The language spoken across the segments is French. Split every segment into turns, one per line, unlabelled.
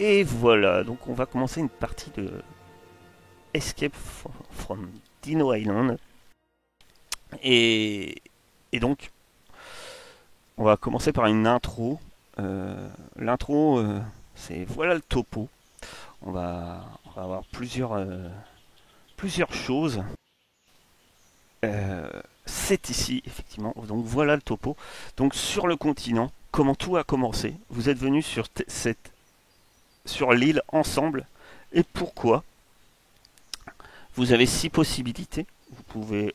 Et voilà, donc on va commencer une partie de Escape from Dino Island. Et, et donc, on va commencer par une intro. L'intro, c'est voilà le topo. On va avoir plusieurs choses. C'est ici, effectivement. Donc voilà le topo. Donc sur le continent, comment tout a commencé. Vous êtes venus sur l'île ensemble. Et pourquoi? Vous avez 6 possibilités. Vous pouvez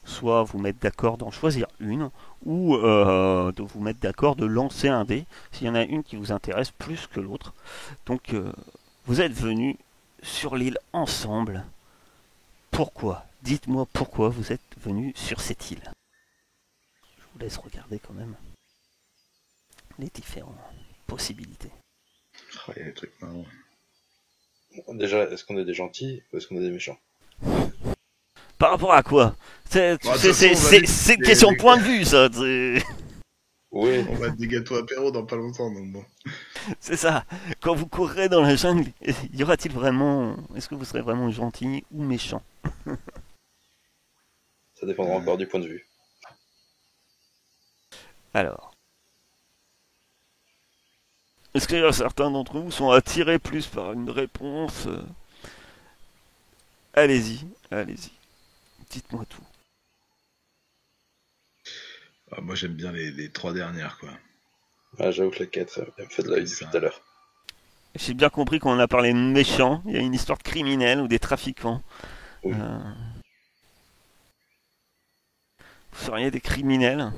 soit vous mettre d'accord d'en choisir une, ou de vous mettre d'accord de lancer un dé, s'il y en a une qui vous intéresse plus que l'autre. Donc vous êtes venus sur l'île ensemble. Pourquoi? Dites-moi pourquoi vous êtes venus sur cette île. Je vous laisse regarder quand même les différentes possibilités.
Oh, il y a des trucs marrants.
Déjà, est-ce qu'on est des gentils ou est-ce qu'on est des méchants?
Par rapport à quoi? C'est
Bon, de toute façon, on va
une question de point de vue, ça.
Oui,
On va être des gâteaux apéro dans pas longtemps, donc bon.
C'est ça. Quand vous courrez dans la jungle, y aura-t-il vraiment... Est-ce que vous serez vraiment gentil ou méchant?
ça dépendra encore du point de vue.
Alors... Est-ce qu'il y a certains d'entre vous sont attirés plus par une réponse Allez-y, allez-y. Dites-moi tout.
Ah, moi, j'aime bien les 3 dernières, quoi.
Ah, j'avoue que la 4, elle me fait de la vie depuis
Ça.
tout à l'heure.
J'ai bien compris qu'on a parlé de méchants. Il y a une histoire de criminels ou des trafiquants.
Oui.
Vous seriez des criminels.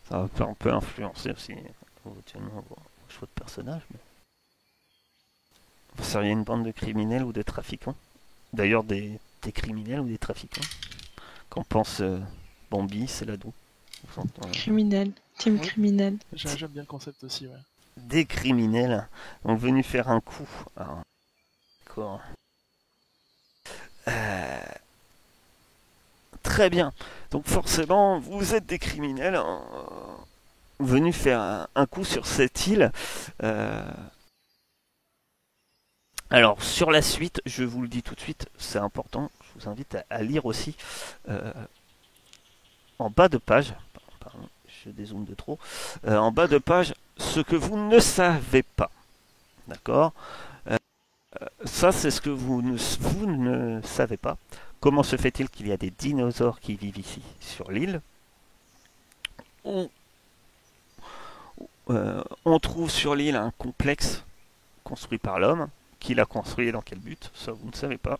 Ça va un peu influencer aussi éventuellement vos choix de personnages. Mais... Vous seriez une bande de criminels ou de trafiquants. D'ailleurs, des criminels ou des trafiquants. Qu'en pense Bambi, c'est l'ado.
Criminel, team
Oui.
criminel.
J'aime bien le concept aussi, ouais.
Des criminels ont venu faire un coup. Alors, d'accord. Très bien. Donc forcément, vous êtes des criminels venus faire un coup sur cette île. Alors sur la suite, je vous le dis tout de suite, c'est important. Je vous invite à lire aussi en bas de page. Pardon, je dézoome de trop. En bas de page, ce que vous ne savez pas. D'accord. Ça, c'est ce que vous ne savez pas. Comment se fait-il qu'il y a des dinosaures qui vivent ici, sur l'île? On trouve sur l'île un complexe construit par l'homme. Qui l'a construit et dans quel but? Ça, vous ne savez pas.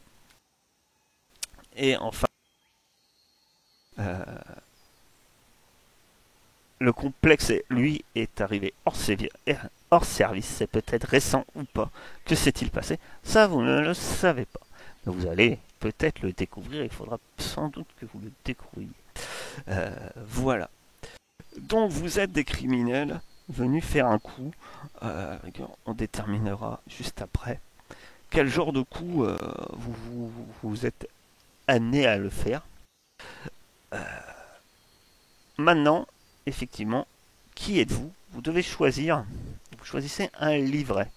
Et enfin, le complexe, lui, est arrivé hors service. C'est peut-être récent ou pas. Que s'est-il passé? Ça, vous ne le savez pas. Mais vous allez peut-être le découvrir. Il faudra sans doute que vous le découvriez. Voilà. Donc, vous êtes des criminels venus faire un coup. On déterminera juste après quel genre de coup vous êtes amené à le faire. Maintenant, effectivement, qui êtes-vous? Vous devez choisir. Vous choisissez un livret.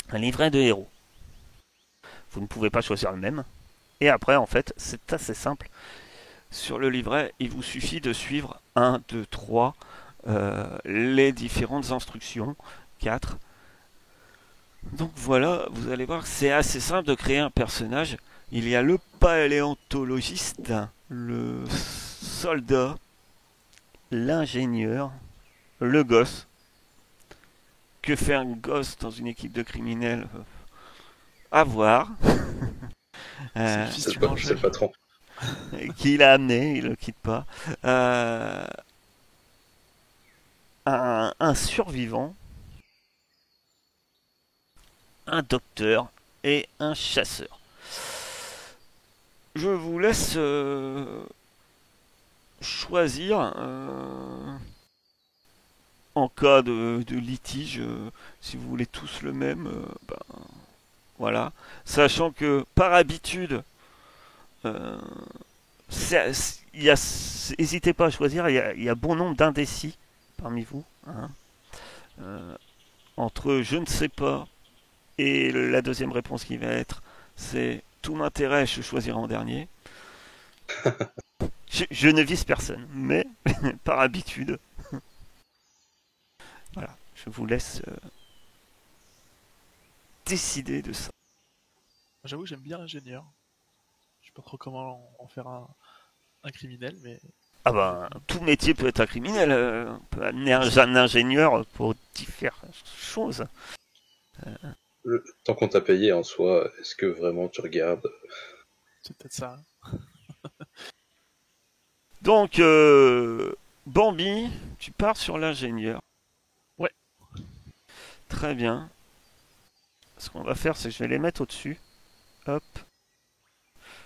Un livret de héros. Vous ne pouvez pas choisir le même. Et après, en fait, c'est assez simple. Sur le livret, il vous suffit de suivre 1, 2, 3, les différentes instructions. 4. Donc voilà, vous allez voir, c'est assez simple de créer un personnage. Il y a le paléontologiste, le soldat, l'ingénieur, le gosse. Que fait un gosse dans une équipe de criminels? À voir.
C'est le fils
C'est
du
le,
manger.
c'est le patron.
Qui l'a amené, il le quitte pas. Un survivant, un docteur et un chasseur. Je vous laisse choisir en cas de litige, si vous voulez tous le même, voilà. Sachant que par habitude, n'hésitez pas à choisir, il y a bon nombre d'indécis parmi vous. Hein. entre je ne sais pas et la deuxième réponse qui va être c'est tout m'intéresse, je choisirai en dernier. Je ne vise personne, mais par habitude. Voilà, je vous laisse décider de ça.
J'avoue, j'aime bien l'ingénieur. Je sais pas trop comment en faire un criminel, mais.
Ah ben, tout métier peut être un criminel. On peut amener un ingénieur pour différentes choses.
Tant qu'on t'a payé en soi, est-ce que vraiment tu regardes?
C'est peut-être ça.
Donc, Bambi, tu pars sur l'ingénieur.
Ouais.
Très bien. Ce qu'on va faire, c'est que je vais les mettre au-dessus. Hop.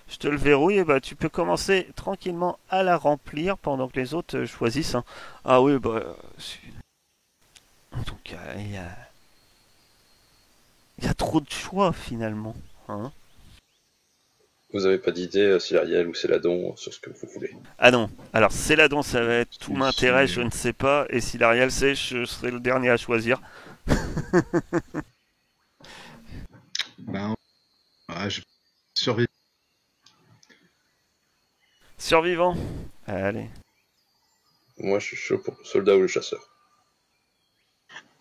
Je te le verrouille et bah tu peux commencer tranquillement à la remplir pendant que les autres choisissent. Hein. Ah oui, bah. Donc il y a trop de choix finalement. Hein.
Vous avez pas d'idée si Ariel ou Céladon sur ce que vous voulez?
Ah non, alors Céladon ça va être tout
Si,
m'intéresse,
si.
je ne sais pas, et si l'Ariel sait, je serai le dernier à choisir.
Ben, je survie.
Survivant. Allez.
Moi, je suis chaud pour le soldat ou le chasseur.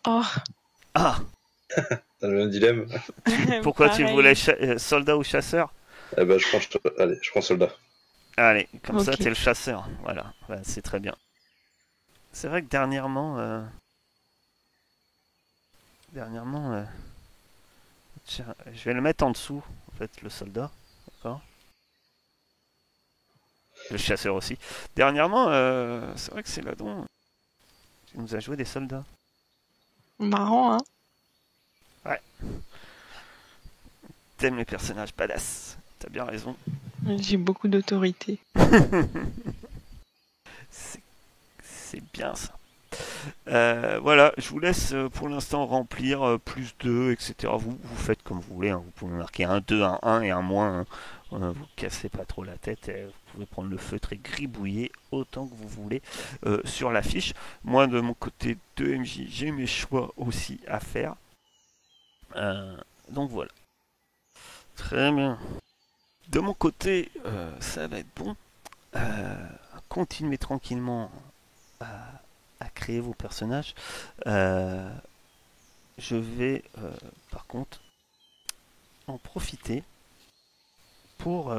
Oh.
Ah.
T'as le même dilemme?
Pourquoi tu
Pareil.
voulais soldat ou chasseur?
Eh ben, je prends soldat.
Allez, comme ça
Ok.
t'es le chasseur. Voilà, ouais, c'est très bien. C'est vrai que dernièrement, tiens, je vais le mettre en dessous, en fait, le soldat. D'accord. Le chasseur aussi. Dernièrement, c'est vrai que c'est Ladon qui nous a joué des soldats.
Marrant, hein.
T'aimes les personnages badass. T'as bien raison.
J'ai beaucoup d'autorité.
C'est bien ça. Voilà, je vous laisse pour l'instant remplir plus 2, etc. Vous faites comme vous voulez. Hein. Vous pouvez marquer un 2, un 1 et un moins. Hein. Vous cassez pas trop la tête. Vous pouvez prendre le feutre et gribouiller autant que vous voulez sur la fiche. Moi, de mon côté de MJ, j'ai mes choix aussi à faire. Donc voilà. Très bien. De mon côté, ça va être bon. Continuez tranquillement à créer vos personnages. Je vais par contre en profiter pour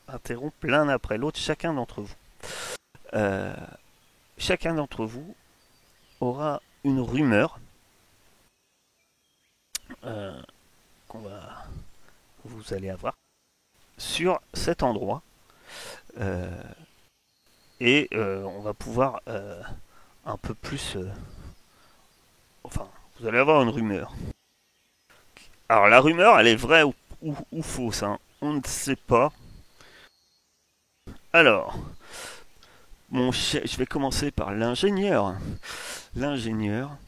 interrompre l'un après l'autre chacun d'entre vous. Chacun d'entre vous aura une rumeur que vous allez avoir sur cet endroit. Et on va pouvoir un peu plus... enfin, vous allez avoir une rumeur. Alors la rumeur, elle est vraie ou fausse, hein. On ne sait pas. Alors, je vais commencer par l'ingénieur. L'ingénieur.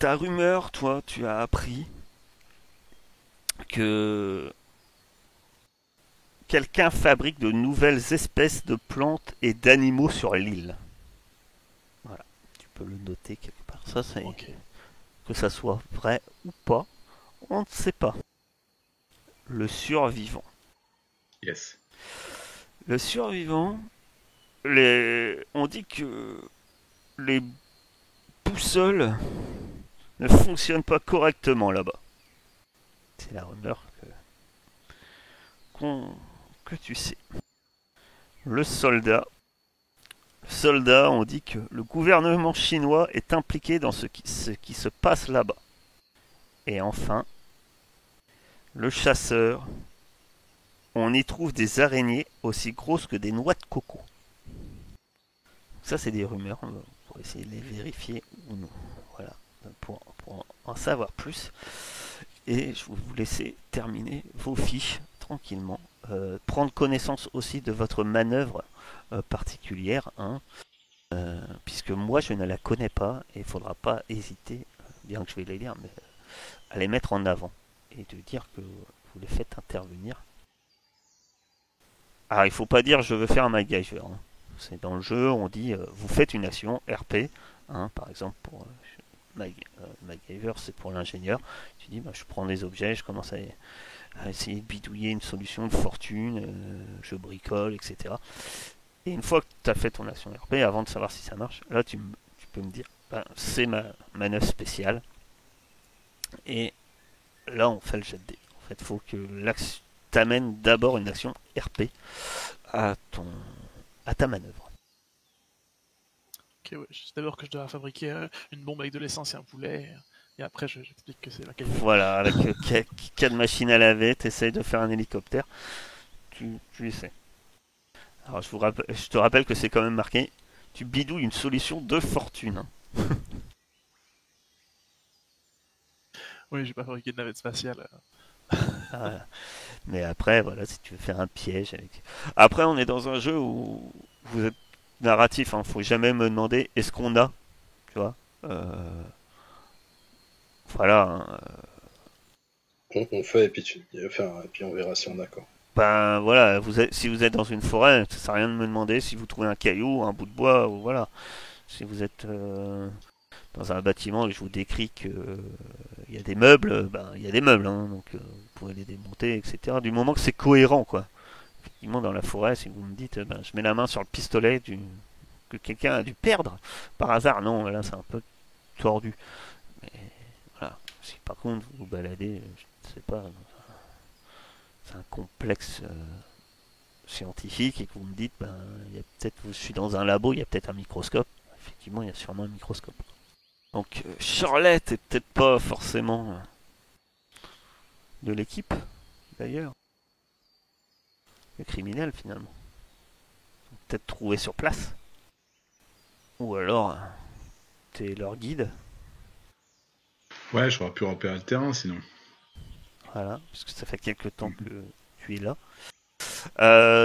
Ta rumeur, toi, tu as appris que quelqu'un fabrique de nouvelles espèces de plantes et d'animaux sur l'île. Voilà, tu peux le noter quelque part. Ça, c'est
Ok.
que ça soit vrai ou pas, on ne sait pas. Le survivant.
Yes.
Le survivant, on dit que les boussoles ne fonctionnent pas correctement là-bas. C'est la rumeur que tu sais. Le soldat, on dit que le gouvernement chinois est impliqué dans ce qui se passe là-bas. Et enfin, le chasseur, on y trouve des araignées aussi grosses que des noix de coco. Ça, c'est des rumeurs, pour essayer de les vérifier ou non. Voilà, pour en savoir plus. Et je vais vous laisser terminer vos fiches tranquillement. Prendre connaissance aussi de votre manœuvre particulière, hein, puisque moi je ne la connais pas et il ne faudra pas hésiter, bien que je vais les lire, mais à les mettre en avant et de dire que vous les faites intervenir. Alors il ne faut pas dire je veux faire un MacGyver. C'est dans le jeu, on dit vous faites une action RP, hein, par exemple pour MacGyver, c'est pour l'ingénieur. Tu dis, je prends des objets, je commence à essayer de bidouiller une solution de fortune, je bricole, etc. Et une fois que tu as fait ton action RP, avant de savoir si ça marche, là tu peux me dire, c'est ma manœuvre spéciale. Et là on fait le jet de dés. En fait, il faut que t'amènes d'abord une action RP à ta manœuvre.
Ok, ouais. Je sais d'abord que je dois fabriquer une bombe avec de l'essence et un poulet. Et après, j'explique que c'est la qualité.
Voilà, avec 4 machines à laver, tu essayes de faire un hélicoptère. Tu essaies. Alors je te rappelle que c'est quand même marqué, tu bidouilles une solution de fortune.
Oui, j'ai pas fabriqué de navette spatiale.
Voilà. Mais après, voilà, si tu veux faire un piège avec. Après, on est dans un jeu où vous êtes narratif, hein. Faut jamais me demander est-ce qu'on a, tu vois. Voilà. Hein.
On fait et puis et puis on verra si on a quoi.
Ben voilà, si vous êtes dans une forêt, ça sert à rien de me demander si vous trouvez un caillou, un bout de bois, ou voilà. Si vous êtes dans un bâtiment et je vous décris que il y a des meubles, il y a des meubles, hein, donc vous pouvez les démonter, etc. Du moment que c'est cohérent, quoi. Effectivement, dans la forêt, si vous me dites, je mets la main sur le pistolet que quelqu'un a dû perdre par hasard, non, là c'est un peu tordu. Mais voilà, si par contre vous vous baladez, je ne sais pas, c'est un complexe scientifique et que vous me dites, il y a peut-être, je suis dans un labo, il y a peut-être un microscope. Effectivement, il y a sûrement un microscope. Donc Charlotte est peut-être pas forcément de l'équipe, d'ailleurs. Le criminel, finalement. Peut-être trouvé sur place. Ou alors, t'es leur guide.
Ouais, j'aurais pu repérer le terrain sinon.
Voilà, parce que ça fait quelques temps que tu es là.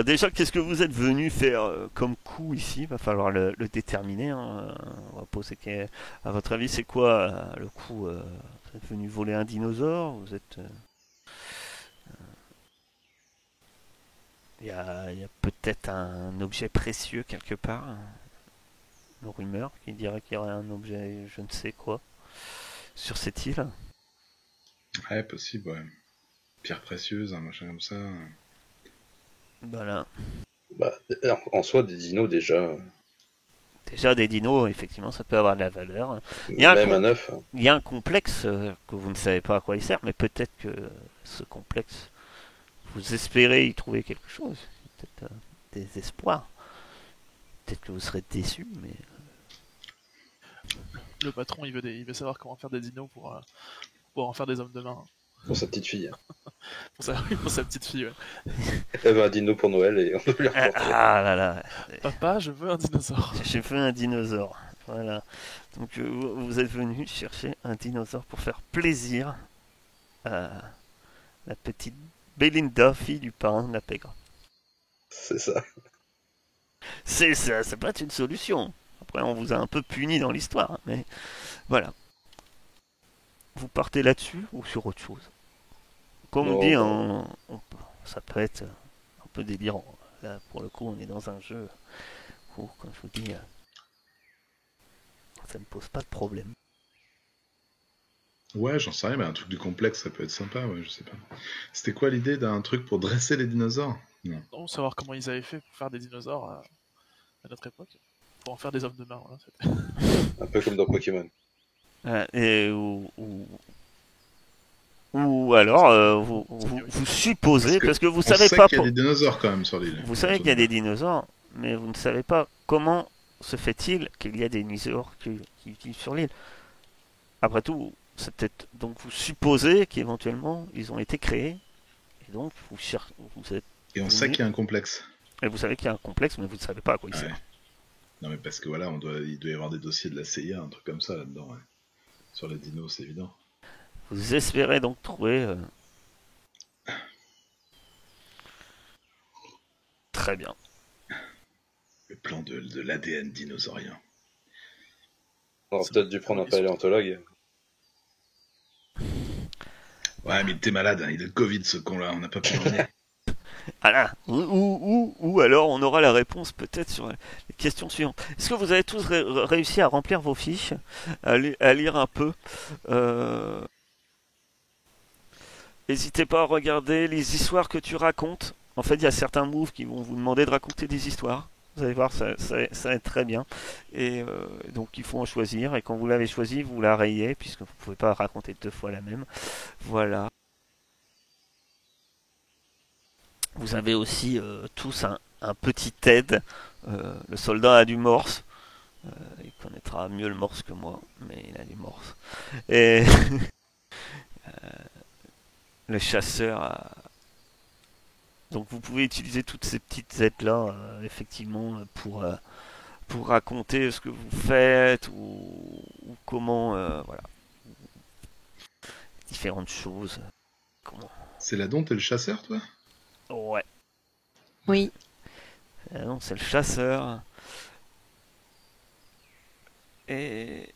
Déjà, qu'est-ce que vous êtes venu faire comme coup ici? Il va falloir le déterminer. Hein. On va poser à votre avis, c'est quoi le coup vous êtes venu voler un dinosaure? Vous êtes. Il y a peut-être un objet précieux quelque part. Une rumeur qui dirait qu'il y aurait un objet, je ne sais quoi, sur cette île.
Ouais, possible, ouais. Pierre précieuse, un machin comme ça.
Voilà.
Bah, en soi, des dinos déjà.
Déjà, des dinos, effectivement, ça peut avoir de la valeur. Il y a
Même un œuf.
Il y a un complexe que vous ne savez pas à quoi il sert, mais peut-être que ce complexe, vous espérez y trouver quelque chose. Peut-être des espoirs. Peut-être que vous serez déçus, mais.
Le patron, il veut savoir comment faire des dinos pour en faire des hommes de main.
Pour sa petite fille.
Pour sa petite fille, ouais.
Elle veut un dino pour Noël et on peut lui reporter.
Ah là là.
Papa, je veux un dinosaure.
J'ai fait un dinosaure. Voilà. Donc vous êtes venu chercher un dinosaure pour faire plaisir à la petite Belinda, fille du parrain de la pègre.
C'est ça.
C'est ça, ça peut être une solution. Après, on vous a un peu puni dans l'histoire, mais voilà. Vous partez là-dessus ou sur autre chose? Comme on dit, ça peut être un peu délirant. Là, pour le coup, on est dans un jeu où, comme je vous dis, ça ne pose pas de problème.
Ouais, j'en sais rien, mais un truc du complexe, ça peut être sympa, ouais, je sais pas. C'était quoi l'idée d'un truc pour dresser les dinosaures? Non.
Donc, savoir comment ils avaient fait pour faire des dinosaures à notre époque. Pour en faire des hommes de main, voilà.
Un peu comme dans Pokémon.
Et, ou alors, vous supposez, parce que vous savez pas.
Qu'il y a des dinosaures quand même sur l'île.
Vous savez qu'il y a des dinosaures, mais vous ne savez pas comment se fait-il qu'il y a des dinosaures qui vivent sur l'île. Après tout, c'est peut-être. Donc vous supposez qu'éventuellement ils ont été créés, et donc
Et on sait qu'il y a un complexe.
Et vous savez qu'il y a un complexe, mais vous ne savez pas à quoi il sert.
Non, mais parce que voilà, il doit y avoir des dossiers de la CIA, un truc comme ça là-dedans. Ouais. Sur les dinos, c'est évident.
Vous espérez donc trouver. Très bien.
Le plan de l'ADN dinosaurien.
On aurait peut-être dû prendre un paléontologue.
Ouais, mais il était malade, hein. Il a le Covid ce con-là, on n'a pas pu l'emmener.
Voilà. Ou alors on aura la réponse peut-être sur les questions suivantes. Est-ce que vous avez tous réussi à remplir vos fiches, à lire un peu N'hésitez pas à regarder les histoires que tu racontes. En fait, il y a certains moves qui vont vous demander de raconter des histoires. Vous allez voir, ça est très bien. Et donc, il faut en choisir. Et quand vous l'avez choisi, vous la rayez, puisque vous ne pouvez pas raconter deux fois la même. Voilà. Vous avez aussi tous un petit aide. Le soldat a du morse. Il connaîtra mieux le morse que moi, mais il a du morse. Et le chasseur a... Donc vous pouvez utiliser toutes ces petites aides-là, effectivement, pour raconter ce que vous faites ou comment, voilà, différentes choses. Comment...
C'est la dont t'es le chasseur, toi?
Ouais.
Oui.
Non, c'est le chasseur. Et,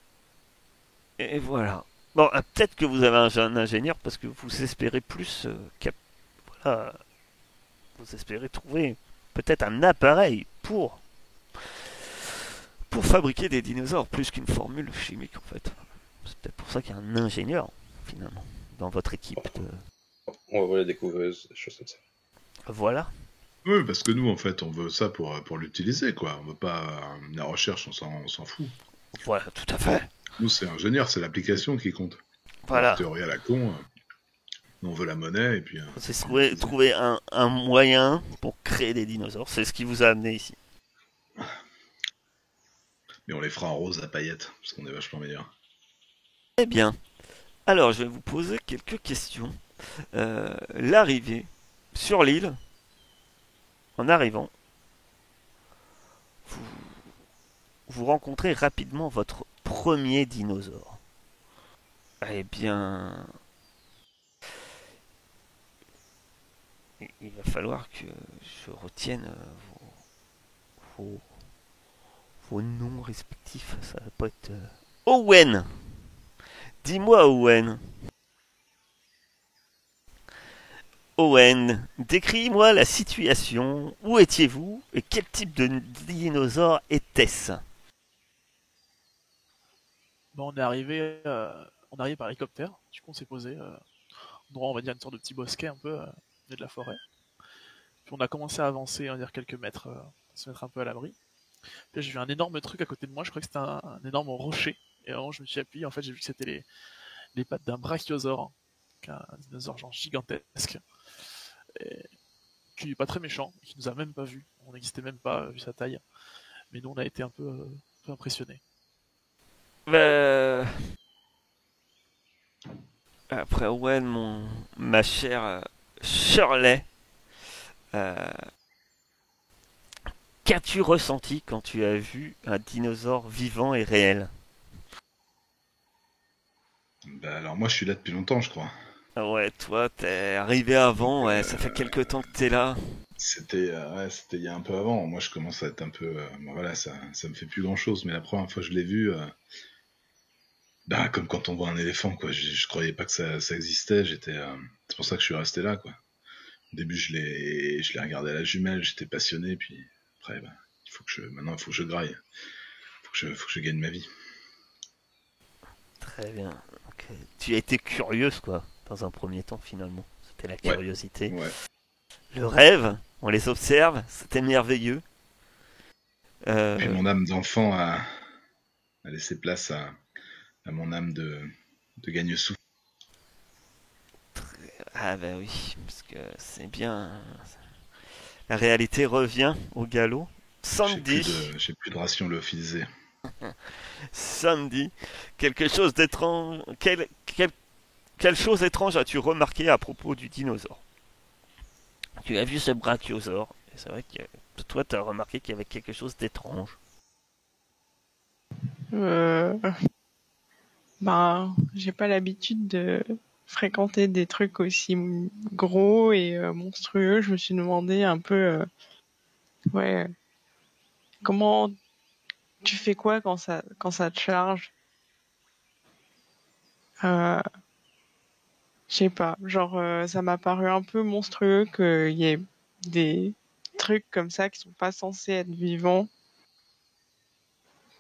et voilà. Bon, peut-être que vous avez un ingénieur parce que vous espérez plus voilà, vous espérez trouver peut-être un appareil pour fabriquer des dinosaures plus qu'une formule chimique en fait. C'est peut-être pour ça qu'il y a un ingénieur finalement dans votre équipe.
On va voir les découveuses, des choses comme ça.
Voilà.
Oui, parce que nous, en fait, on veut ça pour l'utiliser, quoi. On veut pas... la recherche, on s'en fout.
Voilà, tout à fait.
Nous, c'est ingénieur, c'est l'application qui compte.
Voilà.
La théorie à la con, on veut la monnaie, et puis...
C'est trouver un moyen pour créer des dinosaures. C'est ce qui vous a amené ici.
Mais on les fera en rose à paillettes, parce qu'on est vachement meilleurs.
Eh bien, alors je vais vous poser quelques questions. L'arrivée sur l'île, en arrivant, vous, vous rencontrez rapidement votre premier dinosaure. Eh bien, il va falloir que je retienne vos, vos noms respectifs. Ça va pas être... Owen. Dis-moi, Owen. Owen, décris-moi la situation. Où étiez-vous et quel type de dinosaure était-ce?
Bon, on est arrivé par hélicoptère. Du coup, on s'est posé droit, on va dire, une sorte de petit bosquet un peu au milieu de la forêt. Puis on a commencé à avancer, on va dire quelques mètres, pour se mettre un peu à l'abri. Puis j'ai vu un énorme truc à côté de moi. Je crois que c'était un énorme rocher. Et alors, je me suis appuyé. En fait, j'ai vu que c'était les pattes d'un brachiosaure, un dinosaure genre gigantesque, et qui est pas très méchant, qui nous a même pas vu. On n'existait même pas vu sa taille. Mais nous, on a été un peu impressionnés.
Euh, Après Owen, ma chère Shirley, euh, qu'as-tu ressenti quand tu as vu un dinosaure vivant et réel?
Bah alors moi, je suis là depuis longtemps, je crois.
Ah ouais, toi, t'es arrivé avant,
Donc,
ouais, ça fait quelque temps que t'es là.
c'était il y a un peu avant. Moi, je commence à être un peu... bon, voilà, ça me fait plus grand-chose. Mais la première fois que je l'ai vu... bah, comme quand on voit un éléphant, quoi. Je croyais pas que ça existait. C'est pour ça que je suis resté là, quoi. Au début, je l'ai regardé à la jumelle, j'étais passionné, puis après, bah, maintenant, il faut que je graille. Faut que je gagne ma vie.
Très bien. Ok. Tu as été curieuse, quoi, dans un premier temps, finalement. C'était la
Ouais,
curiosité.
ouais.
Le rêve, on les observe, c'était merveilleux.
Puis
Euh,
mon âme d'enfant a laissé place à mon âme de gagne-sous.
Ah bah oui, parce que c'est bien. La réalité revient au galop. Sandy,
J'ai plus de ration lyophilisée.
Sandy, quelque chose d'étrange. Quelle chose étrange as-tu remarqué à propos du dinosaure? Tu as vu ce brachiosaure, et c'est vrai que toi, tu as remarqué qu'il y avait quelque chose d'étrange.
Euh... J'ai pas l'habitude de fréquenter des trucs aussi gros et monstrueux. Je me suis demandé un peu, ouais, comment tu fais quoi quand ça te charge? Euh, je sais pas, genre ça m'a paru un peu monstrueux qu'il y ait des trucs comme ça qui sont pas censés être vivants,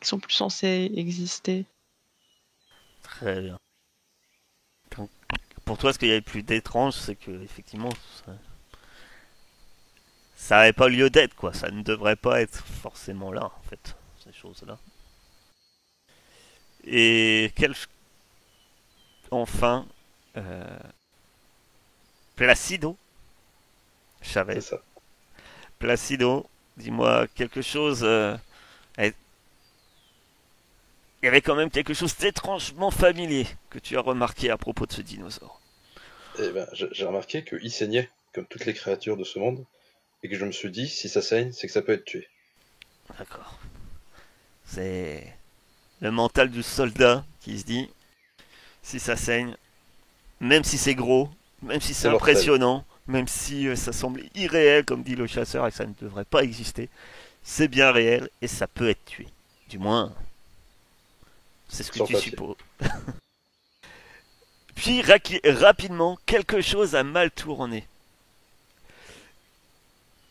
qui sont plus censés exister.
Très bien. Donc, pour toi, ce qu'il y avait plus d'étrange, c'est que effectivement, ça n'avait pas lieu d'être, quoi. Ça ne devrait pas être forcément là, en fait, ces choses-là. Et enfin, euh, Placido, je savais.
C'est ça.
Placido, dis-moi quelque chose. Il y avait quand même quelque chose d'étrangement familier que tu as remarqué à propos de ce dinosaure.
Et ben, j'ai remarqué qu'il saignait, comme toutes les créatures de ce monde, et que je me suis dit, si ça saigne, c'est que ça peut être tué.
D'accord. C'est le mental du soldat qui se dit, si ça saigne, même si c'est gros, même si c'est
C'est mortel.
impressionnant, même si ça semble irréel, comme dit le chasseur, et que ça ne devrait pas exister, c'est bien réel et ça peut être tué. Du moins, c'est ce que
Sur
tu
papier.
supposes. Puis rapidement, quelque chose a mal tourné.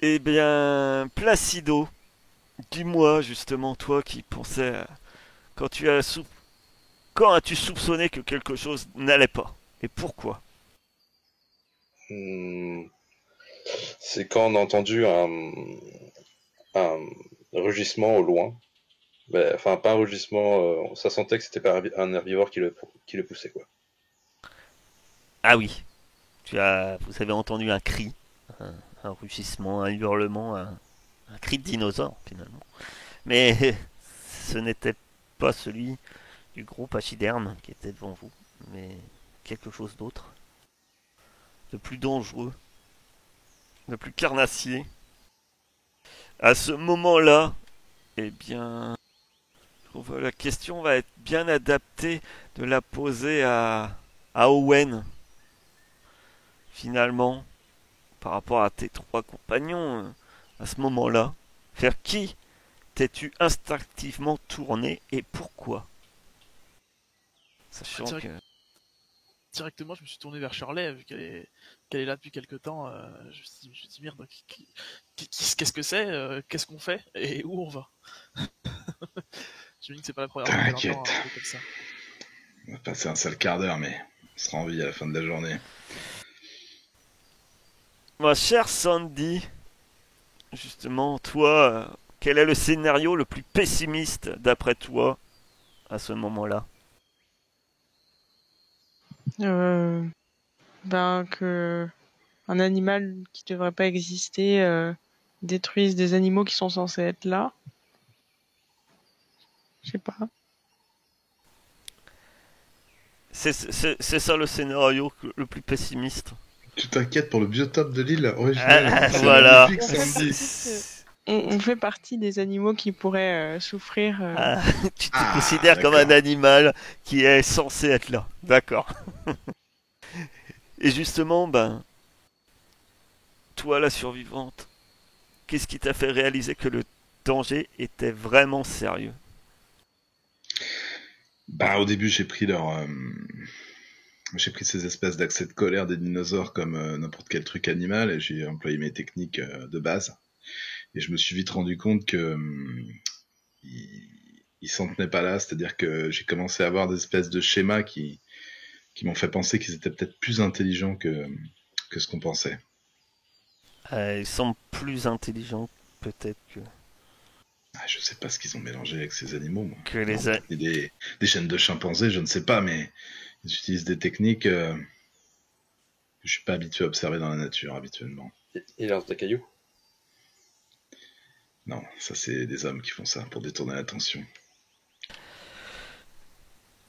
Eh bien, Placido, dis-moi justement, toi qui pensais, quand quand as-tu soupçonné que quelque chose n'allait pas? Et pourquoi?
Hmm, c'est quand on a entendu un rugissement au loin. Ben, enfin, pas un rugissement, ça sentait que c'était pas un herbivore qui le poussait, quoi.
Ah oui, vous avez entendu un cri, un, un rugissement, un hurlement, un cri de dinosaure finalement. Mais ce n'était pas celui du gros pachyderme qui était devant vous, mais quelque chose d'autre, de plus dangereux, de plus carnassier. À ce moment-là, eh bien, je trouve que la question va être bien adaptée de la poser à Owen, finalement, par rapport à tes trois compagnons, à ce moment-là. Vers qui t'es-tu instinctivement tourné et pourquoi? Sachant que...
Directement, je me suis tourné vers Shirley, vu qu'elle est là depuis quelque temps. Je me suis dit, merde, qu'est-ce que c'est qu'est-ce qu'on fait et où on va? Je me dis que c'est pas la première fois qu'elle entend
T'inquiète.
un truc comme ça.
On va passer un sale quart d'heure, mais on sera en vie à la fin de la journée.
Ma chère Sandy, justement, toi, quel est le scénario le plus pessimiste d'après toi à ce moment-là?
Euh, que un animal qui devrait pas exister détruise des animaux qui sont censés être là. Je sais pas.
C'est ça le scénario le plus pessimiste.
Tu t'inquiètes pour le biotope de l'île originelle. C'est
Voilà.
magnifique, Sandy.
On fait partie des animaux qui pourraient souffrir.
Ah, tu te
Ah,
considères comme un
d'accord.
animal qui est censé être là. D'accord. Et justement, ben, toi la survivante, qu'est-ce qui t'a fait réaliser que le danger était vraiment sérieux?
Bah, au début, j'ai pris ces espèces d'accès de colère des dinosaures comme n'importe quel truc animal et j'ai employé mes techniques de base. Et je me suis vite rendu compte que ils s'en tenaient pas là, c'est-à-dire que j'ai commencé à avoir des espèces de schémas qui m'ont fait penser qu'ils étaient peut-être plus intelligents que ce qu'on pensait.
Ils semblent plus intelligents peut-être
Ah, je sais pas ce qu'ils ont mélangé avec ces animaux, moi.
que
Ils ont peut-être mis des chaînes de chimpanzés, je ne sais pas, mais ils utilisent des techniques que je suis pas habitué à observer dans la nature habituellement.
Il lance des cailloux.
Non, ça c'est des hommes qui font ça pour détourner l'attention.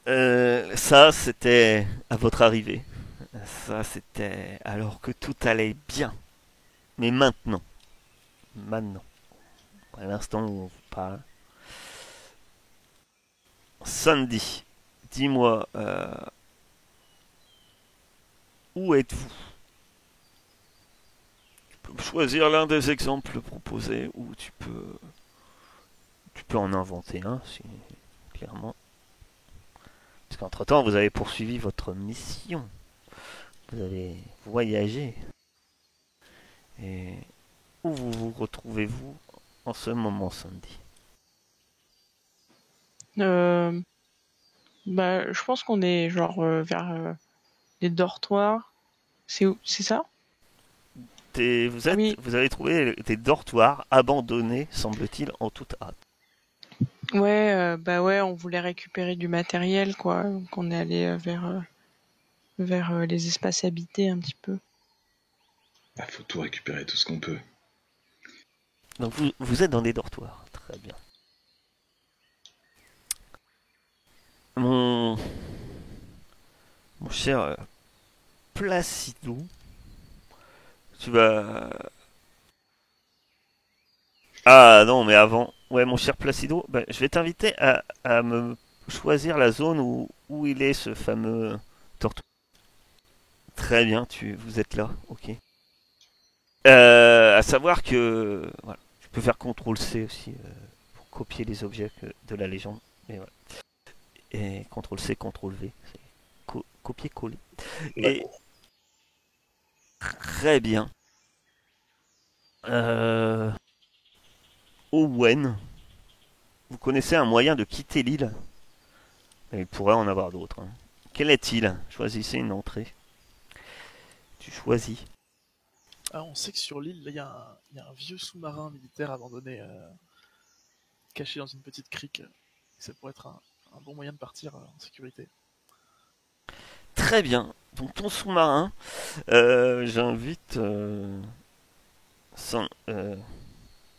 Ça, c'était à votre arrivée. Ça, c'était alors que tout allait bien. Mais maintenant, à l'instant où on vous parle, Sandy, dis-moi, où êtes-vous? Tu peux choisir l'un des exemples proposés ou tu peux en inventer un, si, clairement. Parce qu'entre-temps, vous avez poursuivi votre mission. Vous avez voyagé. Et Où vous retrouvez-vous en ce moment, Sandy?
Euh, Bah, je pense qu'on est genre vers les dortoirs. C'est ça? Ah oui,
Vous avez trouvé des dortoirs abandonnés, semble-t-il, en toute hâte.
ouais, bah ouais, on voulait récupérer du matériel, quoi. Donc on est allé vers les espaces habités un petit peu.
Ah, faut tout récupérer, tout ce qu'on peut.
Donc vous êtes dans des dortoirs. Très bien. Mon, mon cher Placido, tu vas... Ah non, mais avant... Ouais, mon cher Placido, ben, je vais t'inviter à me choisir la zone où il est, ce fameux dortoir. Très bien, vous êtes là, ok. À savoir que... Voilà, tu peux faire CTRL-C aussi pour copier les objets de la légende. Mais voilà. Et CTRL-C, CTRL-V. C'est copier-coller. Et
D'accord.
très bien. Euh, Owen, vous connaissez un moyen de quitter l'île? Et il pourrait en avoir d'autres, hein. Quel est-il? Choisissez une entrée. Tu choisis.
Ah, on sait que sur l'île, là, il y a un vieux sous-marin militaire abandonné, caché dans une petite crique. Ça pourrait être un bon moyen de partir en sécurité.
Très bien. Donc ton sous-marin, j'invite San- euh,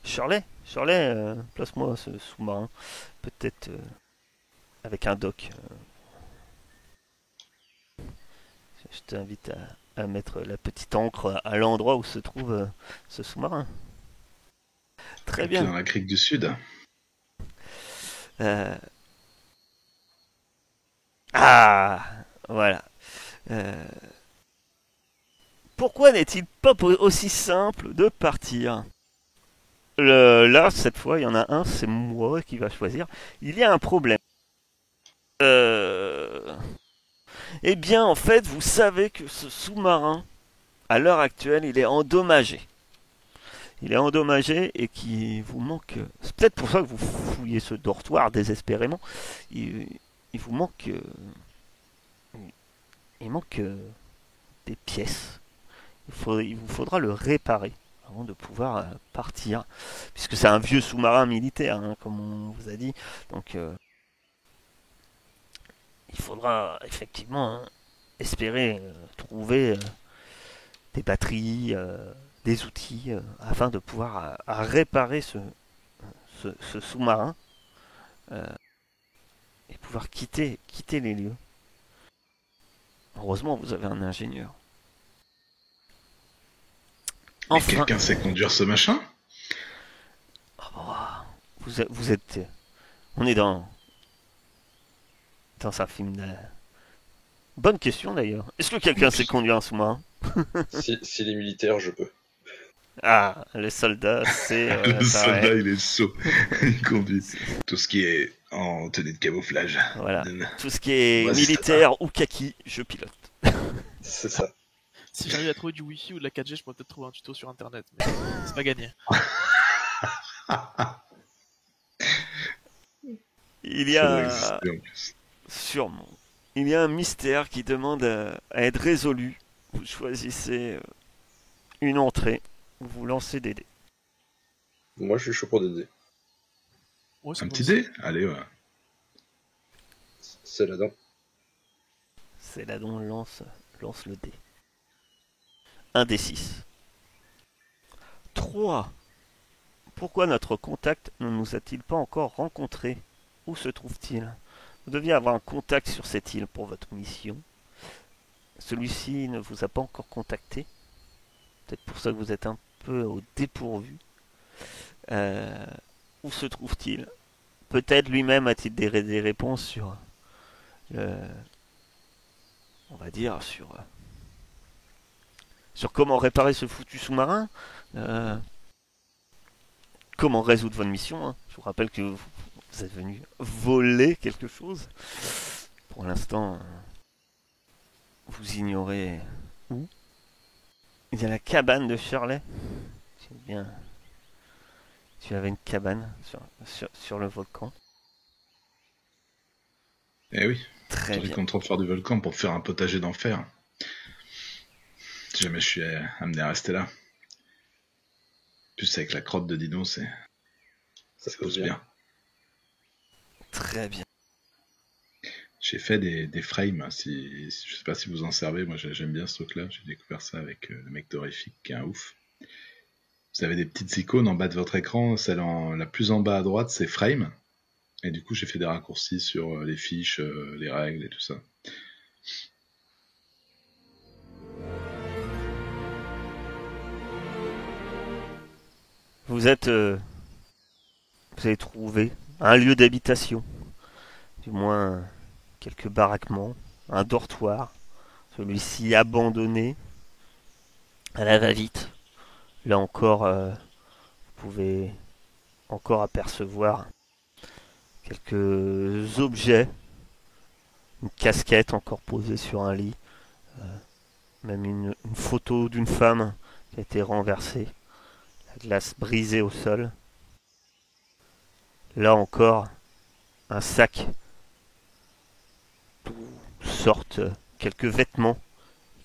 Shirley. Shirley, place-moi ce sous-marin. Peut-être avec un dock. Je t'invite à mettre la petite encre à l'endroit où se trouve ce sous-marin. Très
Et puis
bien.
dans la crique du Sud.
Euh, Ah, voilà. Euh, Pourquoi n'est-il pas aussi simple de partir? Là, cette fois, il y en a un, c'est moi qui va choisir. Il y a un problème. Euh... Eh bien, en fait, vous savez que ce sous-marin, à l'heure actuelle, il est endommagé. Il est endommagé et qui vous manque. C'est peut-être pour ça que vous fouillez ce dortoir désespérément. Il, il vous manque. Il manque des pièces. Il vous faudra le réparer avant de pouvoir partir. Puisque c'est un vieux sous-marin militaire, hein, comme on vous a dit. Donc, il faudra effectivement espérer trouver des batteries, des outils, afin de pouvoir réparer ce sous-marin euh, et pouvoir quitter les lieux. Heureusement, vous avez un ingénieur.
Mais
Enfin,
quelqu'un sait conduire ce machin?
oh, vous êtes, on est dans un film de... Bonne question d'ailleurs. Est-ce que quelqu'un sait conduire un sous-marin?
Si les militaires, je peux.
Ah, les soldats, c'est
Le soldat,
pareil.
il est saut. Il conduit. Tout ce qui est en tenue de camouflage.
Voilà. Tout ce qui est
Moi,
militaire ou kaki, je pilote.
C'est ça.
Si j'arrive à trouver du wifi ou de la 4G, je pourrais peut-être trouver un tuto sur internet, mais c'est pas gagné.
Il y
Ça doit
a
exister en plus.
sûrement. Il y a un mystère qui demande à être résolu. Vous choisissez une entrée. Vous lancez des dés.
Moi, je suis chaud pour d'aider.
Ouais, ça
Un
me va
petit
aussi.
dé? Allez, ouais.
C'est là-dedans.
C'est là dont lance le dé. Un des 6. 3. Pourquoi notre contact ne nous a-t-il pas encore rencontrés? Où se trouve-t-il? Vous deviez avoir un contact sur cette île pour votre mission. Celui-ci ne vous a pas encore contacté. Peut-être pour ça que vous êtes un peu au dépourvu. Euh, Où se trouve-t-il? Peut-être lui-même a-t-il des réponses sur le, on va dire sur comment réparer ce foutu sous-marin, euh, comment résoudre votre mission, hein. Je vous rappelle que vous êtes venu voler quelque chose. Pour l'instant, vous ignorez où. Il y a la cabane de Shirley. Eh bien, tu avais une cabane sur le volcan.
Eh oui,
Très
j'aurais
bien.
qu'on de faire du volcan pour faire un potager d'enfer. Si jamais je suis amené à rester là. Plus avec la crotte de dino, ça
Ça se
pousse bien.
Très bien.
J'ai fait des frames, je sais pas si vous en servez, moi j'aime bien ce truc-là, j'ai découvert ça avec le mec d'Horrific qui est un ouf. Vous avez des petites icônes en bas de votre écran, la plus en bas à droite c'est frame, et du coup j'ai fait des raccourcis sur les fiches, les règles et tout ça.
Vous avez trouvé un lieu d'habitation, du moins quelques baraquements, un dortoir, celui-ci abandonné à la va-vite. Là encore, vous pouvez encore apercevoir quelques objets, une casquette encore posée sur un lit, même une photo d'une femme qui a été renversée, la glace brisée au sol. Là encore, un sac d'où sortent quelques vêtements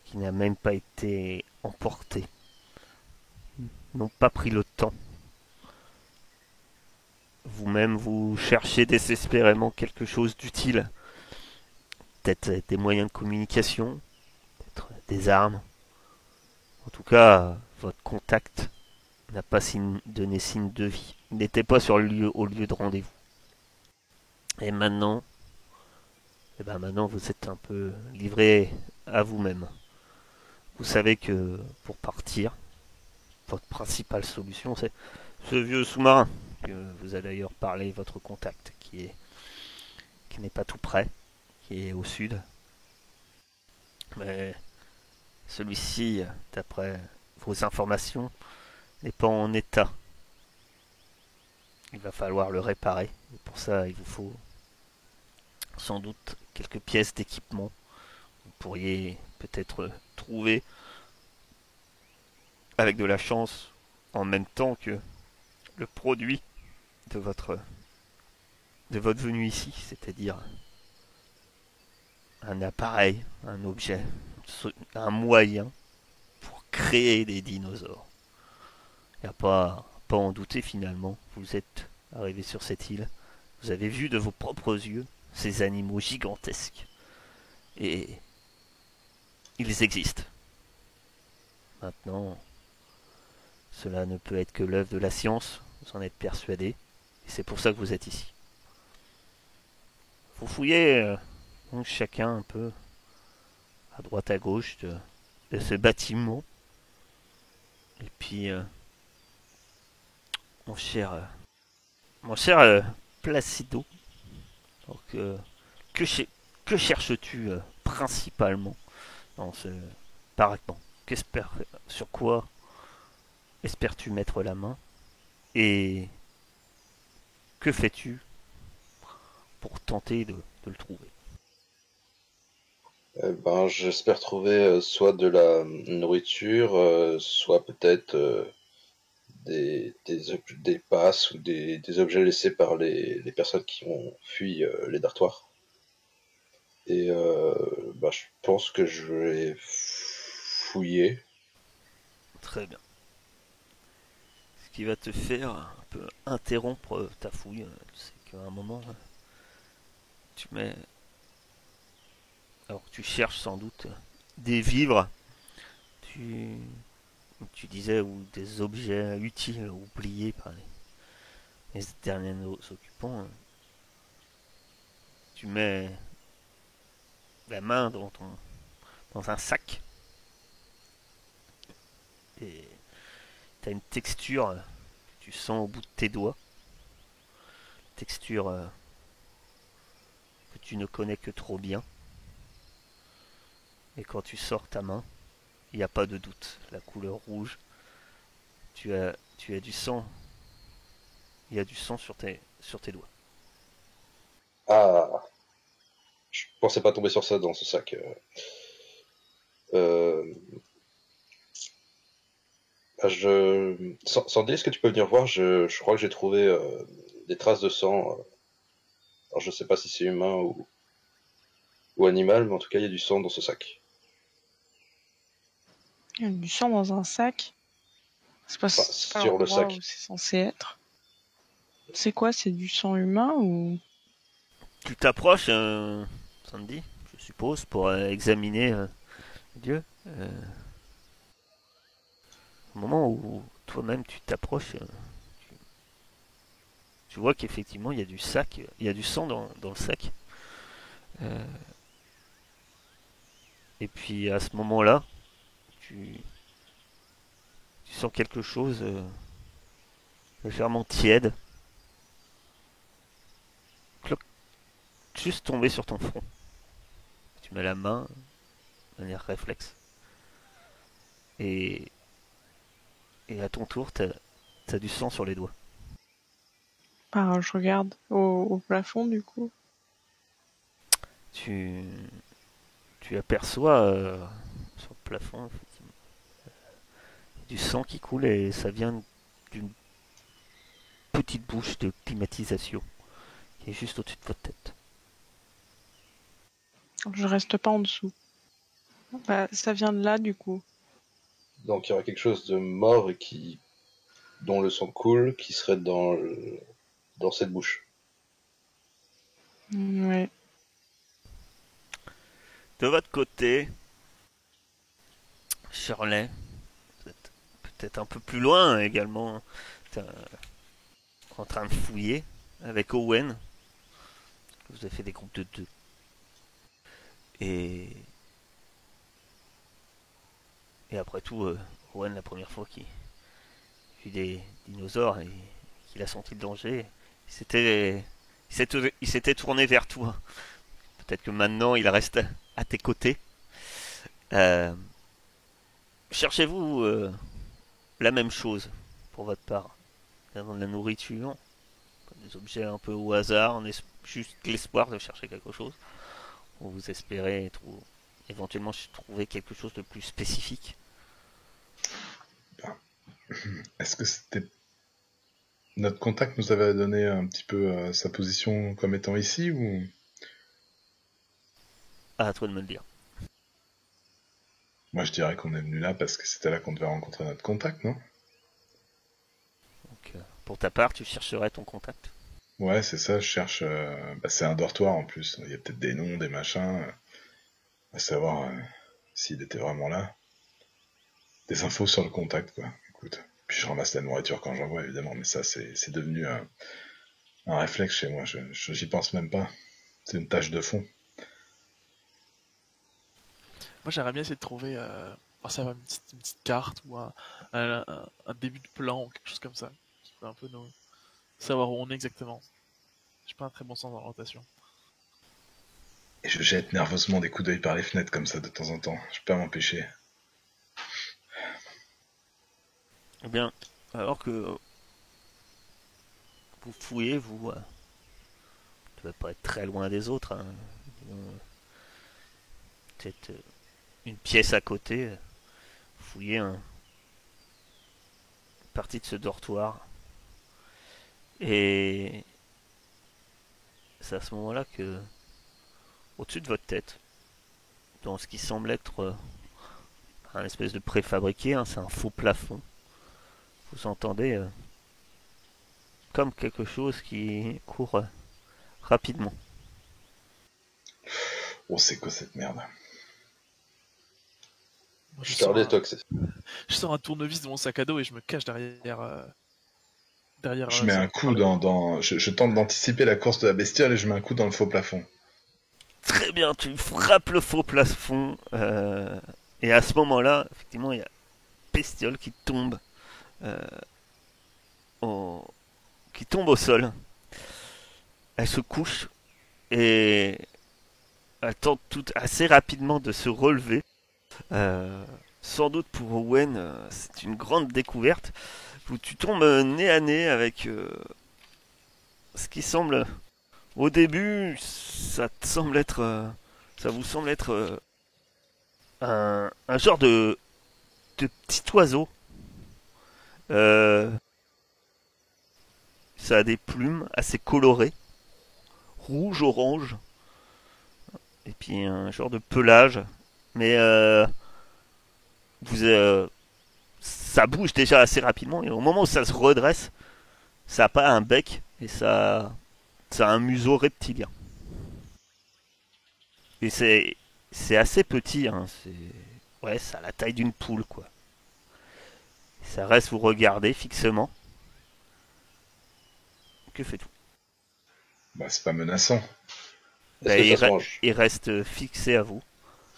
qui n'a même pas été emporté, n'ont pas pris le temps. Vous-même, vous cherchez désespérément quelque chose d'utile, peut-être des moyens de communication, peut-être des armes. En tout cas, votre contact n'a pas donné signe de vie. Il n'était pas au lieu de rendez-vous. Et maintenant, maintenant vous êtes un peu livré à vous-même. Vous savez que pour partir, votre principale solution, c'est ce vieux sous-marin que vous a d'ailleurs parlé votre contact, qui n'est pas tout près, qui est au sud. Mais celui-ci, d'après vos informations, n'est pas en état. Il va falloir le réparer. Et pour ça, il vous faut sans doute quelques pièces d'équipement. Vous pourriez peut-être trouver, avec de la chance, en même temps que le produit de de votre venue ici, c'est-à-dire un appareil, un objet, un moyen pour créer des dinosaures. Il n'y a pas à en douter finalement. Vous êtes arrivé sur cette île, vous avez vu de vos propres yeux ces animaux gigantesques. Et ils existent. Maintenant, cela ne peut être que l'œuvre de la science, vous en êtes persuadé, et c'est pour ça que vous êtes ici. Vous fouillez donc chacun un peu à droite à gauche de ce bâtiment. Et puis, mon cher, euh, mon cher Placido, donc, que cherches-tu principalement dans ce baraquement? Sur quoi espères-tu mettre la main? Et que fais-tu pour tenter de le trouver?
J'espère trouver soit de la nourriture, soit peut-être des passes ou des objets laissés par les personnes qui ont fui les dartoirs. Et je pense que je vais fouiller.
Très bien. Ce qui va te faire un peu interrompre ta fouille, c'est qu'à un moment, tu mets. Alors, tu cherches sans doute des vivres, tu, tu disais, ou des objets utiles oubliés par les derniers occupants. Tu mets la main dans un sac et tu as une texture que tu sens au bout de tes doigts. Texture que tu ne connais que trop bien. Et quand tu sors ta main, il n'y a pas de doute. La couleur rouge, tu as du sang. Il y a du sang sur tes doigts.
Ah, je pensais pas tomber sur ça dans ce sac. Euh, Sandy, est-ce que tu peux venir voir? Je crois que j'ai trouvé des traces de sang. Alors je sais pas si c'est humain ou animal, mais en tout cas il y a du sang dans ce sac.
Il y a du sang dans un sac.
Enfin,
C'est pas
sur le
l'endroit
sac.
où c'est censé être. C'est quoi? C'est du sang humain ou...
Tu t'approches, Sandy, je suppose, pour examiner le lieu. Au moment où toi-même tu t'approches, tu vois qu'effectivement il y a il y a du sang dans le sac. Euh, et puis à ce moment-là, tu, tu sens quelque chose légèrement tiède, cloc, juste tomber sur ton front. Tu mets la main de manière réflexe. Et, et à ton tour, t'as du sang sur les doigts.
Je regarde au plafond du coup.
Tu, tu aperçois sur le plafond effectivement, du sang qui coule et ça vient d'une petite bouche de climatisation qui est juste au-dessus de votre tête.
Je reste pas en dessous. Ça vient de là du coup.
Donc il y aurait quelque chose de mort et dont le sang coule, qui serait dans cette bouche.
Ouais.
De votre côté, Shirley, vous êtes peut-être un peu plus loin également, en train de fouiller avec Owen. Vous avez fait des groupes de deux. Et, et après tout, Owen, la première fois qu'il vu des dinosaures et qu'il a senti le danger, il s'était tourné vers toi. Peut-être que maintenant il reste à tes côtés. Euh, Cherchez-vous la même chose pour votre part? Dans de la nourriture, des objets un peu au hasard, juste l'espoir de chercher quelque chose, ou vous espérez éventuellement trouver quelque chose de plus spécifique?
Est-ce que c'était... Notre contact nous avait donné un petit peu sa position comme étant ici, ou...
À toi de me le dire.
Moi, je dirais qu'on est venu là parce que c'était là qu'on devait rencontrer notre contact, non?
Donc, pour ta part, tu chercherais ton contact.
Ouais, c'est ça, je cherche... c'est un dortoir en plus. Il y a peut-être des noms, des machins, à savoir s'il était vraiment là. Des infos sur le contact, quoi. Écoute. Puis je ramasse la nourriture quand j'en vois, évidemment, mais ça, c'est devenu un réflexe chez moi. J'y pense même pas. C'est une tâche de fond.
Moi, j'aimerais bien essayer de trouver savoir une petite carte ou un début de plan ou quelque chose comme ça. Qui peut un peu nous savoir où on est exactement. J'ai pas un très bon sens d'orientation.
Et je jette nerveusement des coups d'œil par les fenêtres comme ça de temps en temps. Je peux pas m'empêcher.
Eh bien, alors que vous fouillez, vous ne devez pas être très loin des autres. Hein. Peut-être une pièce à côté. Fouillez une partie de ce dortoir. Et c'est à ce moment-là que, au-dessus de votre tête, dans ce qui semble être un espèce de préfabriqué, hein, c'est un faux plafond, vous entendez comme quelque chose qui court rapidement.
Oh, c'est quoi cette merde?
Moi, je sors un tournevis de mon sac à dos et je me cache derrière.
Je mets un coup je tente d'anticiper la course de la bestiole et je mets un coup dans le faux plafond.
Très bien, tu frappes le faux plafond. Et à ce moment-là, effectivement, il y a bestiole euh, au, qui tombe au sol. Elle se couche et elle tente assez rapidement de se relever. Sans doute pour Owen, c'est une grande découverte. Où tu tombes nez à nez avec ce qui semble, au début, ça vous semble être un genre de petit oiseau Euh, Ça a des plumes assez colorées, rouge, orange, et puis un genre de pelage. Mais vous, ça bouge déjà assez rapidement, et au moment où ça se redresse, ça a pas un bec, et ça a un museau reptilien. Et c'est assez petit, hein. Ouais, ça a la taille d'une poule, quoi. Ça reste vous regarder fixement. Que faites-vous?
Bah, c'est pas menaçant.
Est-ce
Ben,
que ça se mange?
il reste fixé à vous.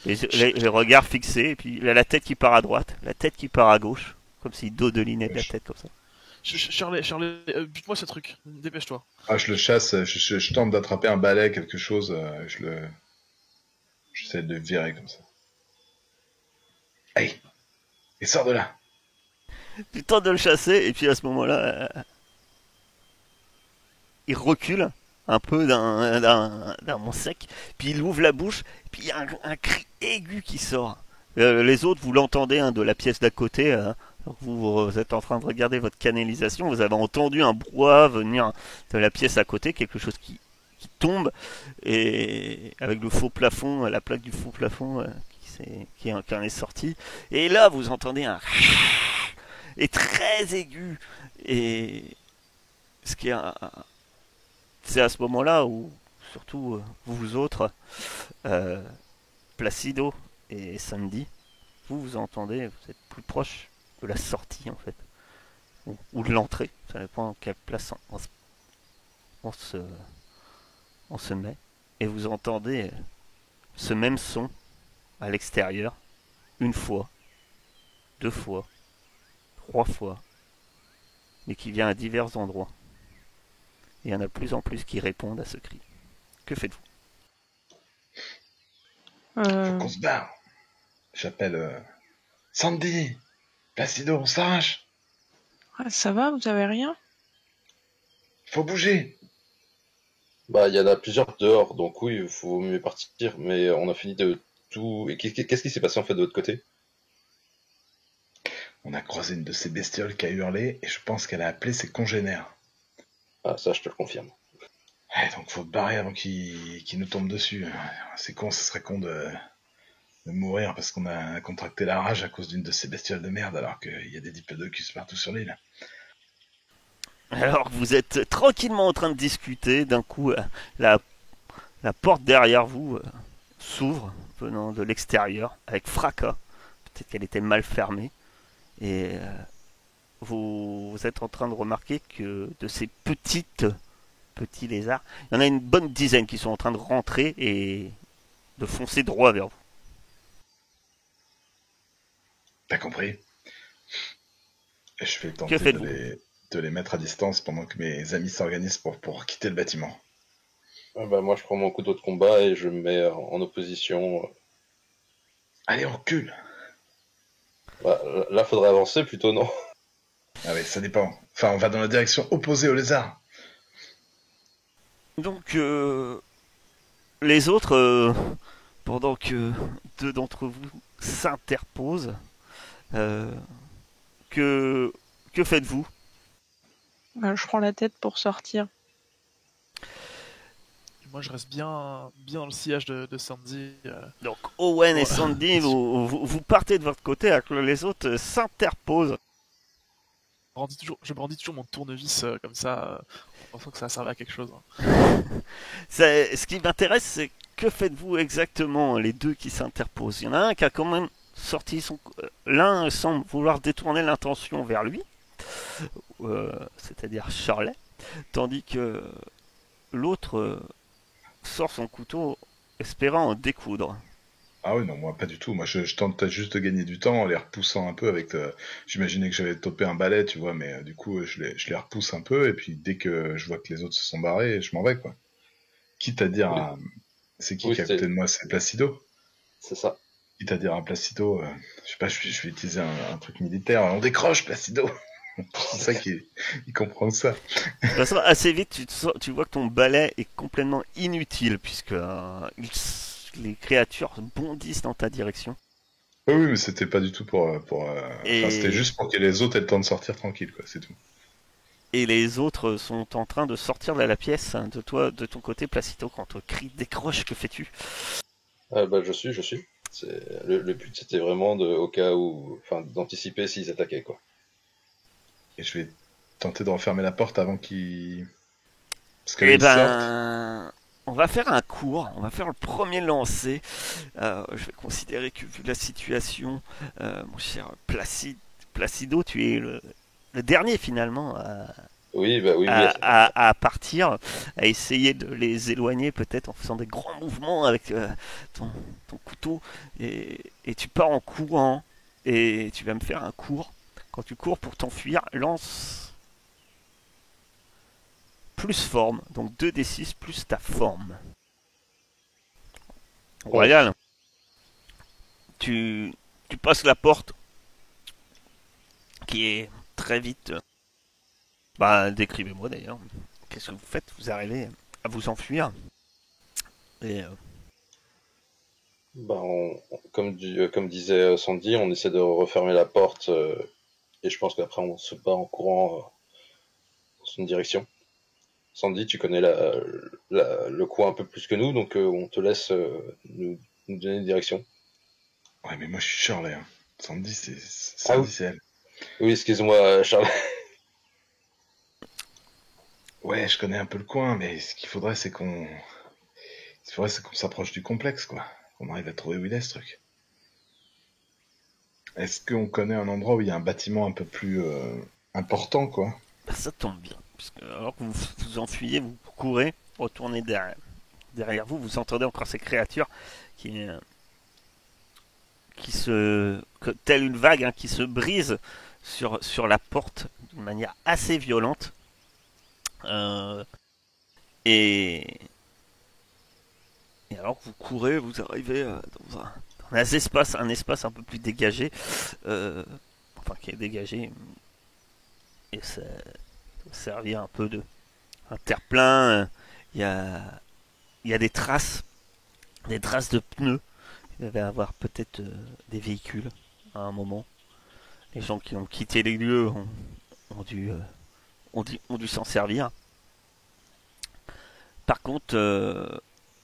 Les regards fixés, et puis il a la tête qui part à droite, la tête qui part à gauche, comme s'il dodelinait de la tête comme ça.
Charlie, bute-moi ce truc, dépêche-toi.
Ah, je le chasse, je tente d'attraper un balai, quelque chose, j'essaie de le virer comme ça. Hey, et sors de là.
Tu tentes de le chasser, et puis à ce moment-là, il recule un peu d'un mont sec, puis il ouvre la bouche, puis il y a un cri aigu qui sort. Les autres, vous l'entendez de la pièce d'à côté. Vous êtes en train de regarder votre canalisation, vous avez entendu un brouhaha venir de la pièce à côté, quelque chose qui tombe, et avec le faux plafond, la plaque du faux plafond qui en est sortie. Et là, vous entendez un et très aigu. Et ce qui est c'est à ce moment-là où, surtout vous autres, euh, Placido et Sandy, vous entendez, vous êtes plus proche de la sortie en fait, ou de l'entrée, ça dépend en quelle place on se, on se met, et vous entendez ce même son à l'extérieur, une fois, deux fois, trois fois, mais qui vient à divers endroits. Et il y en a de plus en plus qui répondent à ce cri. Que faites-vous?
Faut qu'on se barre. J'appelle Sandy, Placido, on s'arrache.
Ça va, vous avez rien?
Faut bouger.
Bah, il y en a plusieurs dehors, donc oui, il faut mieux partir, mais on a fini de tout. Et qu'est-ce qui s'est passé en fait de votre côté?
On a croisé une de ces bestioles qui a hurlé et je pense qu'elle a appelé ses congénères.
Ah, ça, je te le confirme.
Ouais, donc faut te barrer avant qu'il nous tombe dessus. C'est con, ce serait con de mourir parce qu'on a contracté la rage à cause d'une de ces bestioles de merde alors qu'il y a des diplodocus partout sur l'île.
Alors vous êtes tranquillement en train de discuter, d'un coup la, la porte derrière vous s'ouvre venant de l'extérieur avec fracas. Peut-être qu'elle était mal fermée. Et vous êtes en train de remarquer que de ces petits lézards, il y en a une bonne dizaine qui sont en train de rentrer et de foncer droit vers vous.
T'as compris? Et je vais
Que
tenter
faites-vous?
de les mettre à distance pendant que mes amis s'organisent pour quitter le bâtiment.
Ah bah, moi, je prends mon couteau de combat et je me mets en opposition.
Allez, on recule.
Bah, là, faudrait avancer plutôt, non?
Ah ouais, ça dépend. Enfin, on va dans la direction opposée au lézard.
Donc les autres, pendant que deux d'entre vous s'interposent, euh, que, que faites-vous?
Je prends la tête pour sortir.
Moi, je reste bien dans le sillage de Sandy.
Donc Owen et
Ouais.
Sandy, vous partez de votre côté alors que les autres s'interposent.
Je brandis toujours mon tournevis comme ça, en pensant que ça servait à quelque chose.
Ce qui m'intéresse, c'est que faites-vous exactement, les deux qui s'interposent? Il y en a un qui a quand même sorti son... L'un semble vouloir détourner l'intention vers lui, c'est-à-dire Charlet, tandis que l'autre sort son couteau espérant en découdre.
Ah oui, non, moi pas du tout. Moi je tente juste de gagner du temps en les repoussant un peu avec... J'imaginais que j'avais topé un balai, tu vois, mais du coup je les repousse un peu et puis dès que je vois que les autres se sont barrés, je m'en vais, quoi. Quitte à dire
Oui.
à... C'est qui
Oui,
qui est à côté de moi? C'est Placido.
C'est ça.
Quitte à dire à Placido, je sais pas, je vais utiliser un truc militaire. On décroche, Placido. C'est ça qu'il il comprend ça.
De toute façon, assez vite, tu vois que ton balai est complètement inutile, puisque les créatures bondissent dans ta direction.
Oui, mais c'était pas du tout Enfin, c'était
Et,
juste pour que les autres aient le temps de sortir tranquille, quoi, c'est tout.
et les autres sont en train de sortir de la pièce. De toi, de ton côté, Placido, quand on crie décroche, que fais-tu?
Bah, je suis. Le but, c'était vraiment au cas où, enfin, d'anticiper s'ils attaquaient, quoi.
Et je vais tenter de refermer la porte avant qu'ils... Parce que là,
Eh
ils sortent.
ben, on va faire un cours, on va faire le premier lancer. Je vais considérer que vu la situation, mon cher Placido, tu es le dernier finalement
Oui, bah oui, oui.
à partir, à essayer de les éloigner peut-être en faisant des grands mouvements avec ton, ton couteau. Et tu pars en courant et tu vas me faire un cours. Quand tu cours pour t'enfuir, lance plus forme, donc 2d6 plus ta forme.
11.
Royal, tu, tu passes la porte qui est très vite. Bah, décrivez-moi d'ailleurs. Qu'est-ce que vous faites? Vous arrivez à vous enfuir. Et
Bah, comme disait Sandy, on essaie de refermer la porte et je pense qu'après on se bat en courant dans une direction. Sandy, tu connais le coin un peu plus que nous, donc on te laisse nous donner une direction.
Ouais, mais moi, je suis Shirley, hein.
Ah oui,
Sandy, c'est elle.
oui, excuse-moi, Charles.
Ouais, je connais un peu le coin, mais ce qu'il faudrait, c'est qu'on... Ce qu'il faudrait, c'est qu'on s'approche du complexe, quoi. Qu'on arrive à trouver où il est, ce truc. Est-ce qu'on connaît un endroit où il y a un bâtiment un peu plus important, quoi?
bah, ça tombe bien. Puisque alors que vous vous enfuyez, vous courez, retournez derrière vous, vous entendez encore ces créatures qui, telle une vague, hein, qui se brise sur la porte d'une manière assez violente. Euh, et, et alors que vous courez, vous arrivez dans un espace un peu plus dégagé, enfin qui est dégagé, et ça doit servir un peu de un terre-plein. Il y a, il y a des traces de pneus. Il devait y avoir peut-être des véhicules à un moment. Les gens qui ont quitté les lieux ont dû, ont dû s'en servir. Par contre,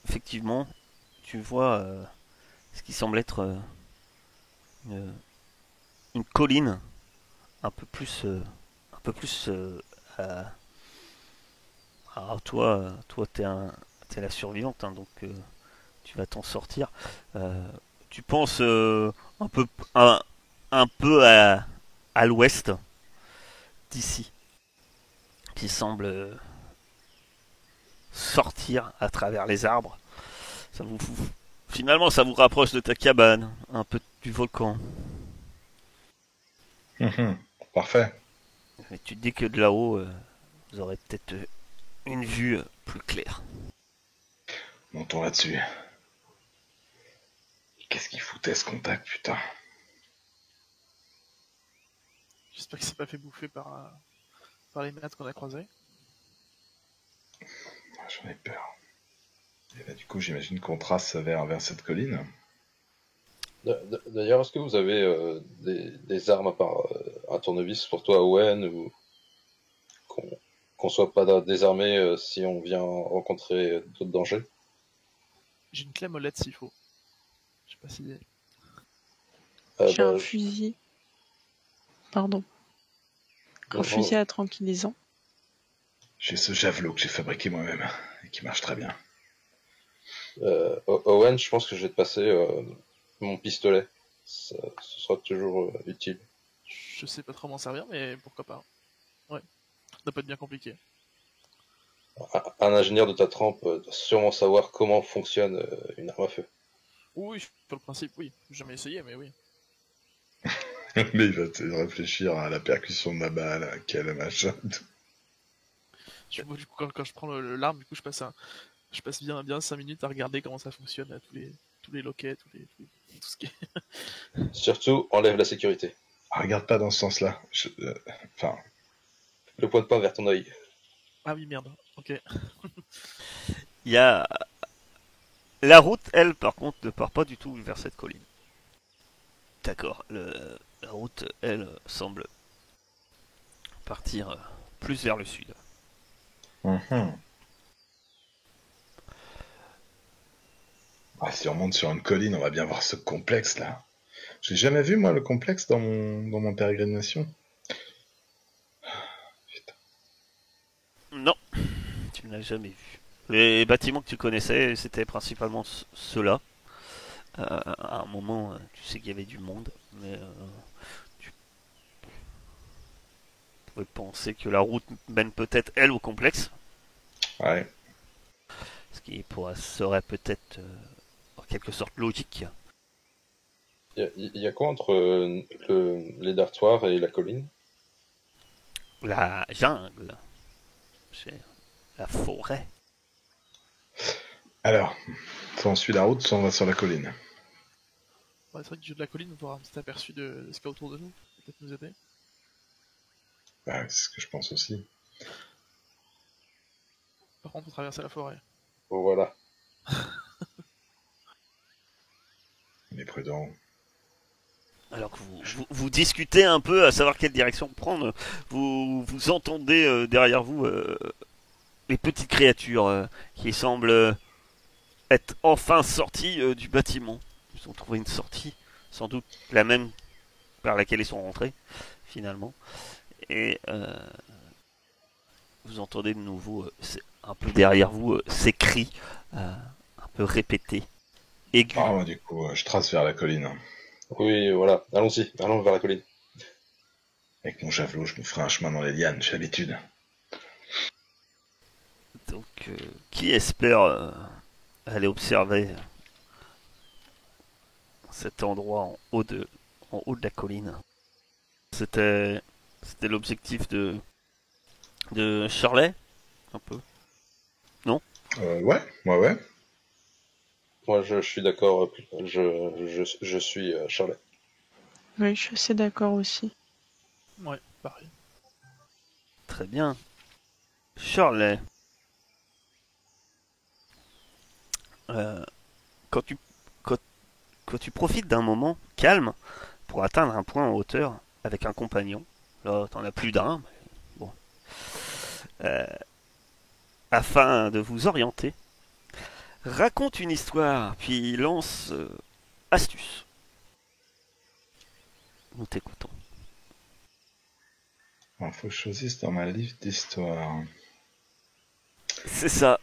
effectivement, tu vois ce qui semble être une, une colline un peu plus, un peu plus. Alors toi, t'es la survivante, hein, donc tu vas t'en sortir. Euh, tu penses un peu, un, un peu à l'ouest d'ici, qui semble sortir à travers les arbres. Ça vous, finalement, ça vous rapproche de ta cabane, un peu du volcan.
Mhm. Parfait.
Et tu te dis que de là-haut, vous aurez peut-être une vue plus claire.
Montons là-dessus. Qu'est-ce qu'il foutait, ce contact, putain?
J'espère qu'il s'est pas fait bouffer par les maîtres qu'on a croisés.
Ah, j'en ai peur. Et là, du coup, j'imagine qu'on trace vers cette colline.
D'ailleurs, est-ce que vous avez des armes à part un tournevis pour toi, Owen, ou qu'on qu'on soit pas désarmé si on vient rencontrer d'autres dangers?
J'ai une clé molette s'il faut. Je sais pas si.
J'ai un
Bah,
fusil. Pardon. Un
non,
fusil à tranquillisant.
J'ai ce javelot que j'ai fabriqué moi-même et qui marche très bien.
Owen, je pense que je vais te passer mon pistolet. Ce sera toujours utile.
Je sais pas trop m'en servir, mais pourquoi pas. Ouais, ça doit pas être bien compliqué.
Un ingénieur de ta trempe doit sûrement savoir comment fonctionne une arme à feu.
Oui, sur le principe, oui. J'ai jamais essayé, mais oui.
Mais il va réfléchir à la percussion de ma balle, à quel machin.
Du coup, quand je prends l'arme, du coup, je passe bien 5 minutes à regarder comment ça fonctionne, à tous les loquets, tout ce qui est.
Surtout, enlève la sécurité.
Ah, regarde pas dans ce sens-là. Enfin,
Le point de poing vers ton œil.
Ah oui, merde. Ok.
Il y a la route, elle, par contre, ne part pas du tout vers cette colline. D'accord. La route, elle, semble partir plus vers le sud.
Mhm. Ah, si on monte sur une colline, on va bien voir ce complexe là. J'ai jamais vu moi le complexe dans mon pérégrination. Putain.
Non, tu ne l'as jamais vu. Les bâtiments que tu connaissais, c'était principalement ceux-là. À un moment, tu sais qu'il y avait du monde, mais tu pouvais penser que la route mène peut-être, elle, au complexe.
Ouais.
Ce qui serait peut-être en quelque sorte logique.
Il y a quoi entre les dartoirs et la colline?
La jungle, c'est la forêt.
Alors, soit on suit la route, soit on va sur la colline.
Ouais, c'est vrai que du jeu de la colline, on peut avoir un petit aperçu de ce qu'il y a autour de nous. Peut-être nous aider.
Bah, c'est ce que je pense aussi.
Par contre, on traverse la forêt.
Bon, voilà.
On est prudent.
Alors que vous discutez un peu à savoir quelle direction prendre, vous entendez derrière vous les petites créatures qui semblent être enfin sorties du bâtiment. Ils ont trouvé une sortie, sans doute la même par laquelle ils sont rentrés, finalement. Et vous entendez de nouveau, un peu derrière vous, ces cris un peu répétés, aigus.
Ah, bah, du coup, je trace vers la colline.
Oui, voilà. Allons-y. Allons vers la colline.
Avec mon javelot, je me ferai un chemin dans les lianes, j'ai l'habitude.
Donc, qui espère aller observer cet endroit en haut de la colline? C'était, c'était l'objectif de Shirley, un peu. Non?
Ouais, ouais.
Moi, je suis d'accord. Je suis Charlotte.
Oui, je suis assez d'accord aussi.
Ouais, pareil.
Très bien. Shirley, euh, quand tu quand, quand tu profites d'un moment calme pour atteindre un point en hauteur avec un compagnon, là t'en as plus d'un, mais bon, euh, afin de vous orienter, raconte une histoire, puis lance astuce. Nous t'écoutons.
Alors, faut que je choisisse dans ma livre d'histoire.
C'est ça.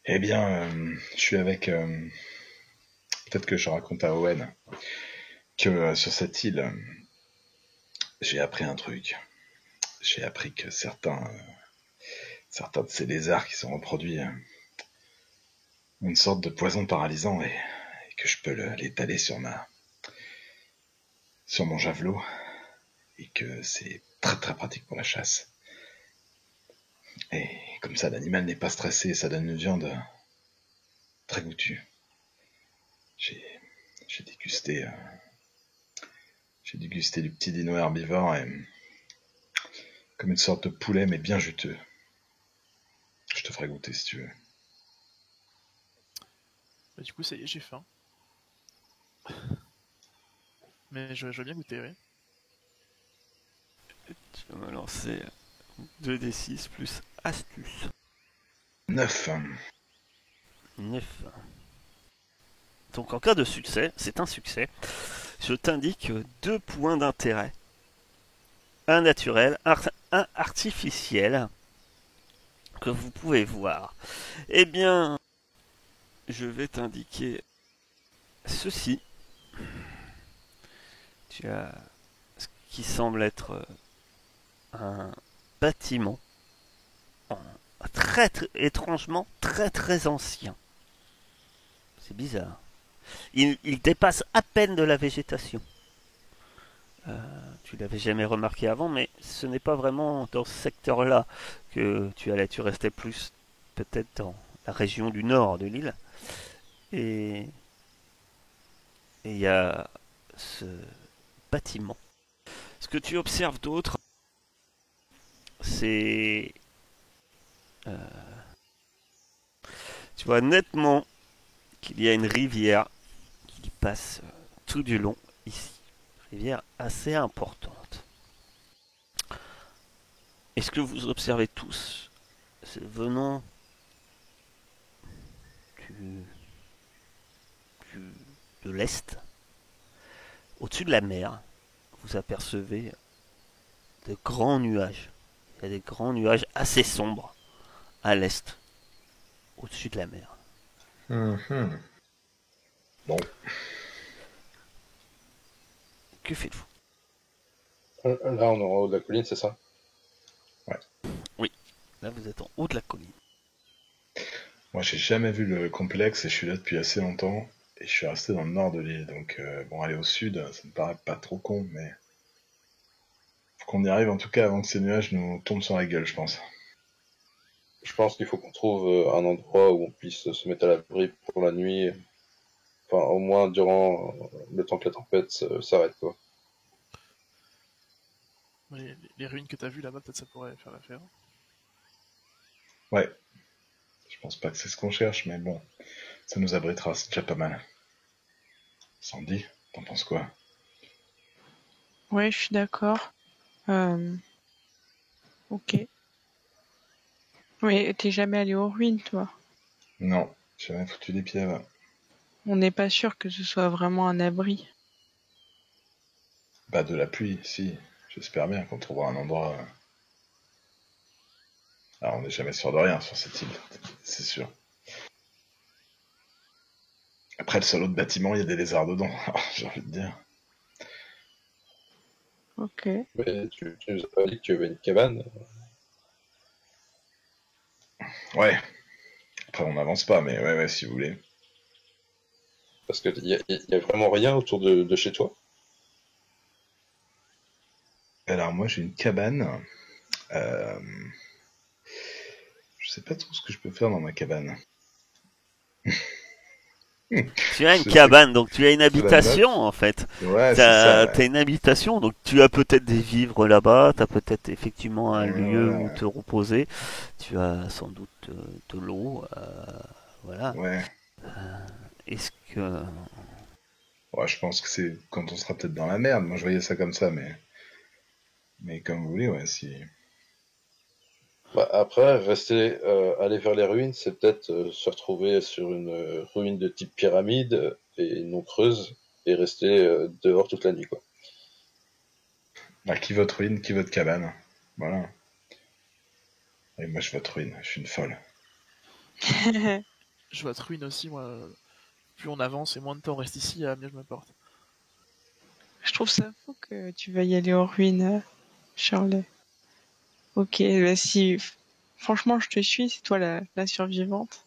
Eh bien, je suis avec... peut-être que je raconte à Owen que sur cette île, j'ai appris un truc. J'ai appris que certains de ces lézards qui sont reproduits ont une sorte de poison paralysant et que je peux l'étaler sur mon javelot et que c'est très très pratique pour la chasse. Et comme ça, l'animal n'est pas stressé et ça donne une viande très goûtue. J'ai j'ai dégusté, j'ai dégusté du petit dino herbivore et comme une sorte de poulet mais bien juteux. Je te ferai goûter si tu veux.
Bah, du coup, ça y est, j'ai faim. Mais je veux bien goûter, oui.
Tu vas me lancer 2d6 plus astuce.
9.
9. Donc en cas de succès, c'est un succès, je t'indique 2 points d'intérêt. Un naturel, un artificiel que vous pouvez voir. Eh bien, je vais t'indiquer ceci. Tu as ce qui semble être un bâtiment étrangement très très ancien. C'est bizarre. Il dépasse à peine de la végétation. Tu l'avais jamais remarqué avant, mais ce n'est pas vraiment dans ce secteur-là que tu allais. Tu restais plus peut-être dans la région du nord de l'île. Et il y a ce bâtiment. Ce que tu observes d'autre, c'est... euh, tu vois nettement qu'il y a une rivière qui passe tout du long ici. rivière assez importante. Et ce que vous observez tous, c'est venant du, du- de l'est, au-dessus de la mer, vous apercevez de grands nuages. Il y a des grands nuages assez sombres à l'est, au-dessus de la mer.
Mhm. Bon,
Que faites-vous?
Là, on est en haut de la colline, c'est ça?
Là, vous êtes en haut de la colline.
moi j'ai jamais vu le complexe et je suis là depuis assez longtemps. Et je suis resté dans le nord de l'île, donc bon, aller au sud, ça me paraît pas trop con, mais faut qu'on y arrive en tout cas avant que ces nuages nous tombent sur la gueule, je pense.
Je pense qu'il faut qu'on trouve un endroit où on puisse se mettre à l'abri pour la nuit. Enfin, au moins durant le temps que la tempête s'arrête, quoi.
Les ruines que t'as vues là-bas, peut-être ça pourrait faire l'affaire.
Ouais, je pense pas que c'est ce qu'on cherche, mais bon, ça nous abritera, c'est déjà pas mal. Sandy, t'en penses quoi?
Ouais, je suis d'accord. Euh, ok. Mais t'es jamais allé aux ruines, toi?
Non, j'ai jamais foutu les pieds là-bas.
On n'est pas sûr que ce soit vraiment un abri.
Bah de la pluie, si. J'espère bien qu'on trouvera un endroit. Alors on n'est jamais sûr de rien sur cette île, c'est sûr. Après le seul autre bâtiment, il y a des lézards dedans, j'ai envie de dire.
Ok.
Mais tu nous as pas dit que tu avais une cabane?
Ouais, après on n'avance pas, mais ouais, si vous voulez.
Parce que y a vraiment rien autour de chez toi?
Alors moi j'ai une cabane. Euh... Je sais pas trop ce que je peux faire dans ma cabane.
Tu as une
C'est-
cabane, donc tu as une
c'est la note.
habitation en fait.
Ouais, c'est ça,
T'as
ouais.
une habitation, donc tu as peut-être des vivres là-bas, tu as peut-être effectivement un lieu où
Voilà,
te reposer, tu as sans doute de l'eau, voilà.
ouais.
Est-ce que...
Ouais, je pense que c'est quand on sera peut-être dans la merde. Moi je voyais ça comme ça, mais comme vous voulez, ouais, si.
Bah, après, aller vers les ruines, c'est peut-être se retrouver sur une ruine de type pyramide et non creuse et rester dehors toute la nuit, quoi.
Bah, qui vote ruine, qui vote cabane. Voilà. Et moi je vote ruine, je suis une folle.
Je vois ruine aussi, moi. Plus on avance et moins de temps on reste ici, mieux je me porte.
Je trouve ça fou que tu veuilles aller aux ruines, Shirley. Ok, bah si... Franchement, je te suis, c'est toi la survivante.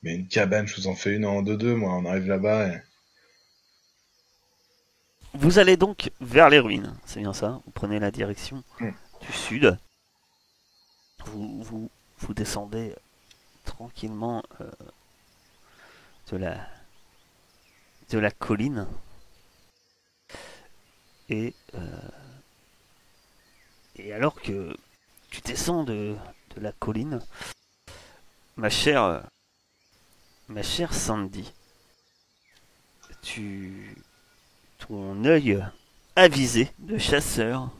Mais une cabane, je vous en fais une en 2-2, moi, on arrive là-bas et...
Vous allez donc vers les ruines, c'est bien ça, vous prenez la direction
Hmm.
du sud, vous descendez tranquillement de de la colline et, et alors que tu descends de la colline, ma chère, ma chère Sandy, ton œil avisé de chasseur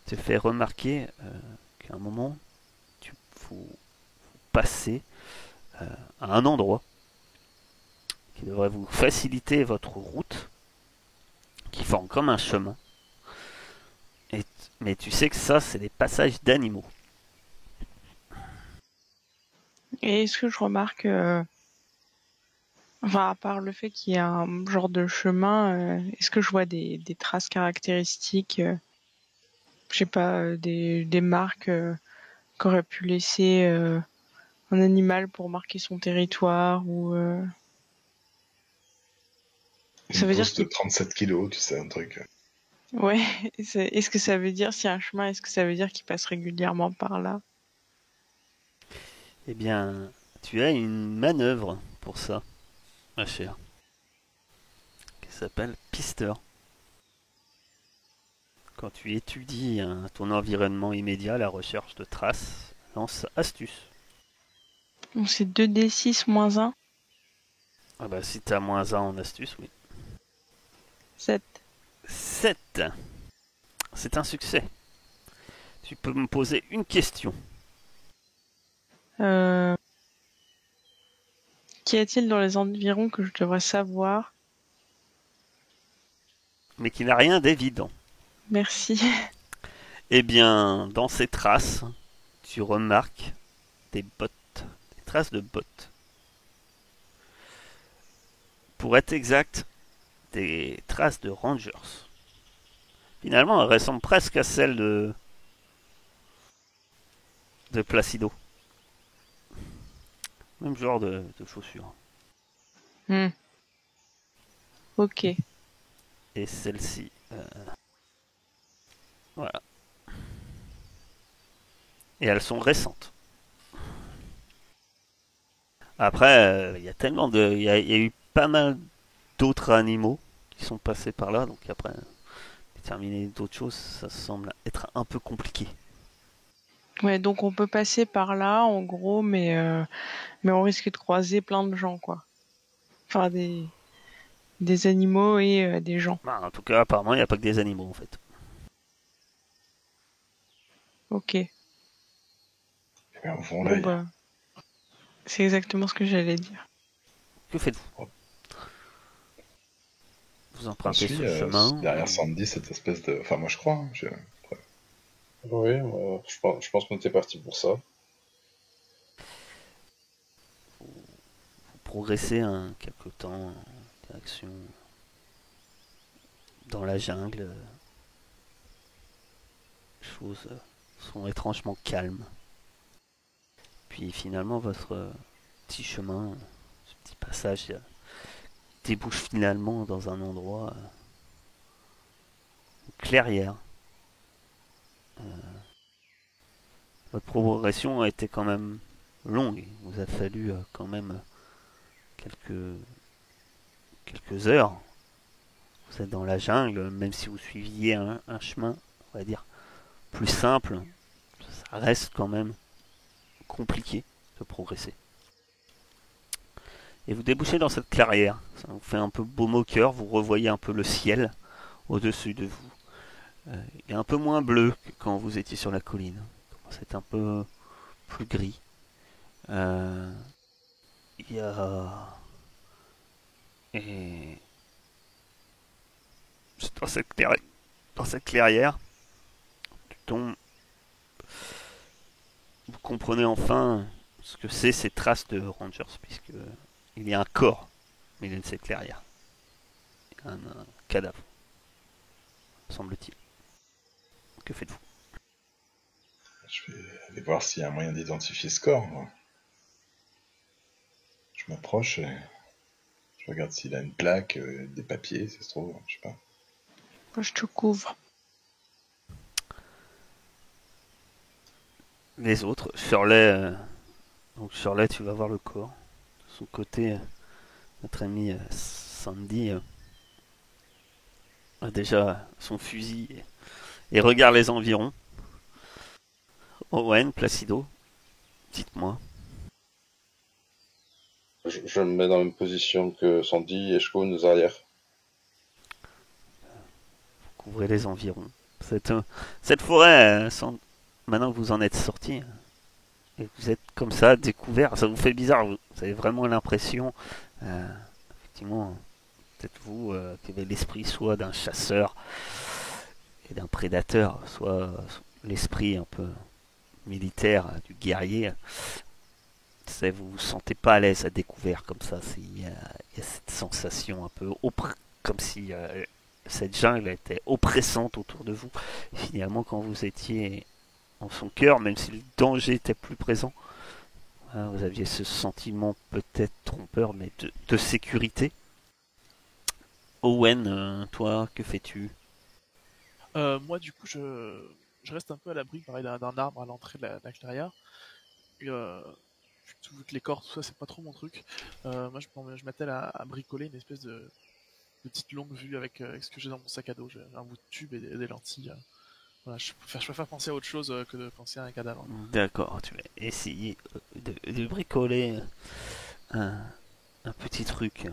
te fait remarquer qu'à un moment, tu faut passer à un endroit qui devrait vous faciliter votre route, qui forme comme un chemin. Et, mais tu sais que ça, c'est des passages d'animaux.
Et est-ce que je remarque, enfin, à part le fait qu'il y a un genre de chemin, est-ce que je vois des traces caractéristiques, je sais pas, des marques qu'aurait pu laisser un animal pour marquer son territoire ou ça
Une
veut dire
pousse de
qu'il
37 kilos, tu sais, un truc.
ouais, est-ce que ça veut dire s'il y a un chemin, est-ce que ça veut dire qu'il passe régulièrement par là?
Eh bien, tu as une manœuvre pour ça, ma chère, qui s'appelle Pister. Quand tu étudies ton environnement immédiat, la recherche de traces, lance astuce.
Donc c'est 2d6 moins 1.
Ah bah si t'as -1 en astuce, oui.
7.
7. C'est un succès. Tu peux me poser une question.
Qu'y a-t-il dans les environs que je devrais savoir?
Mais qui n'a rien d'évident.
Merci.
Eh bien, dans ces traces, tu remarques des bottes. Des traces de bottes. Pour être exact, des traces de Rangers. Finalement, elles ressemblent presque à celles de Placido. Même genre de chaussures.
Ok.
Et celle-ci. Voilà. Et elles sont récentes. Après, il y a tellement de. Il y a eu pas mal d'autres animaux qui sont passés par là, donc après, déterminer d'autres choses, ça semble être un peu compliqué.
Ouais, donc on peut passer par là, en gros, mais on risque de croiser plein de gens, quoi. Enfin, des animaux et des gens.
Bah, en tout cas, apparemment, il n'y a pas que des animaux en fait.
Ok.
Eh bien, ouvrons
Bon,
l'œil.
bah, c'est exactement ce que j'allais dire.
Que faites-vous? Vous
On
empruntez
suit
ce chemin.
derrière Sandy cette espèce de. Enfin, moi je crois. Hein,
Oui, je pense qu'on était parti pour ça.
Vous progressez quelque temps en direction dans la jungle. Les choses sont étrangement calmes. Puis finalement, votre petit chemin, ce petit passage, débouche finalement dans un endroit, une clairière. Votre progression a été quand même longue. Il vous a fallu quand même quelques heures. Vous êtes dans la jungle, même si vous suiviez un chemin, on va dire, plus simple, ça reste quand même compliqué de progresser. Et vous débouchez dans cette clairière. Ça vous fait un peu baume au cœur. Vous revoyez un peu le ciel au-dessus de vous. Il est un peu moins bleu que quand vous étiez sur la colline. C'est un peu plus gris. Il y a... Et... Dans cette clairière, tu tombes... Vous comprenez enfin ce que c'est ces traces de Rangers, puisque il y a un corps au milieu de cette clairière. Un cadavre, semble-t-il. Que faites-vous?
Je vais aller voir s'il y a un moyen d'identifier ce corps. Moi. Je m'approche et je regarde s'il a une plaque, des papiers, ça se trouve, je sais pas.
Je te couvre.
Les autres, Shirley, donc Shirley, tu vas voir le corps. De son côté, notre ami Sandy a déjà son fusil et regarde les environs. Owen, Placido, dites-moi.
Je me mets dans la même position que Sandy et je couvre nos arrières.
Couvrez les environs. Cette forêt, maintenant que vous en êtes sorti, et que vous êtes comme ça, découvert, ça vous fait bizarre. Vous avez vraiment l'impression, effectivement, peut-être vous, qui avez l'esprit soit d'un chasseur et d'un prédateur, soit l'esprit un peu militaire du guerrier. Vous vous sentez pas à l'aise à découvert comme ça. Il y a cette sensation un peu comme si cette jungle était oppressante autour de vous. Et finalement, quand vous étiez en son cœur, même si le danger était plus présent, vous aviez ce sentiment peut-être trompeur, mais de sécurité. Owen, toi, que fais-tu?
Moi, du coup, je reste un peu à l'abri, pareil, d'un arbre à l'entrée de la clairière. Et, vu que les corps, tout ça, c'est pas trop mon truc. Moi, je m'attelle à bricoler une espèce de petite longue vue avec ce que j'ai dans mon sac à dos. J'ai un bout de tube et des lentilles. Voilà, je préfère penser à autre chose que de penser à un cadavre.
D'accord, tu vas essayer de bricoler un petit truc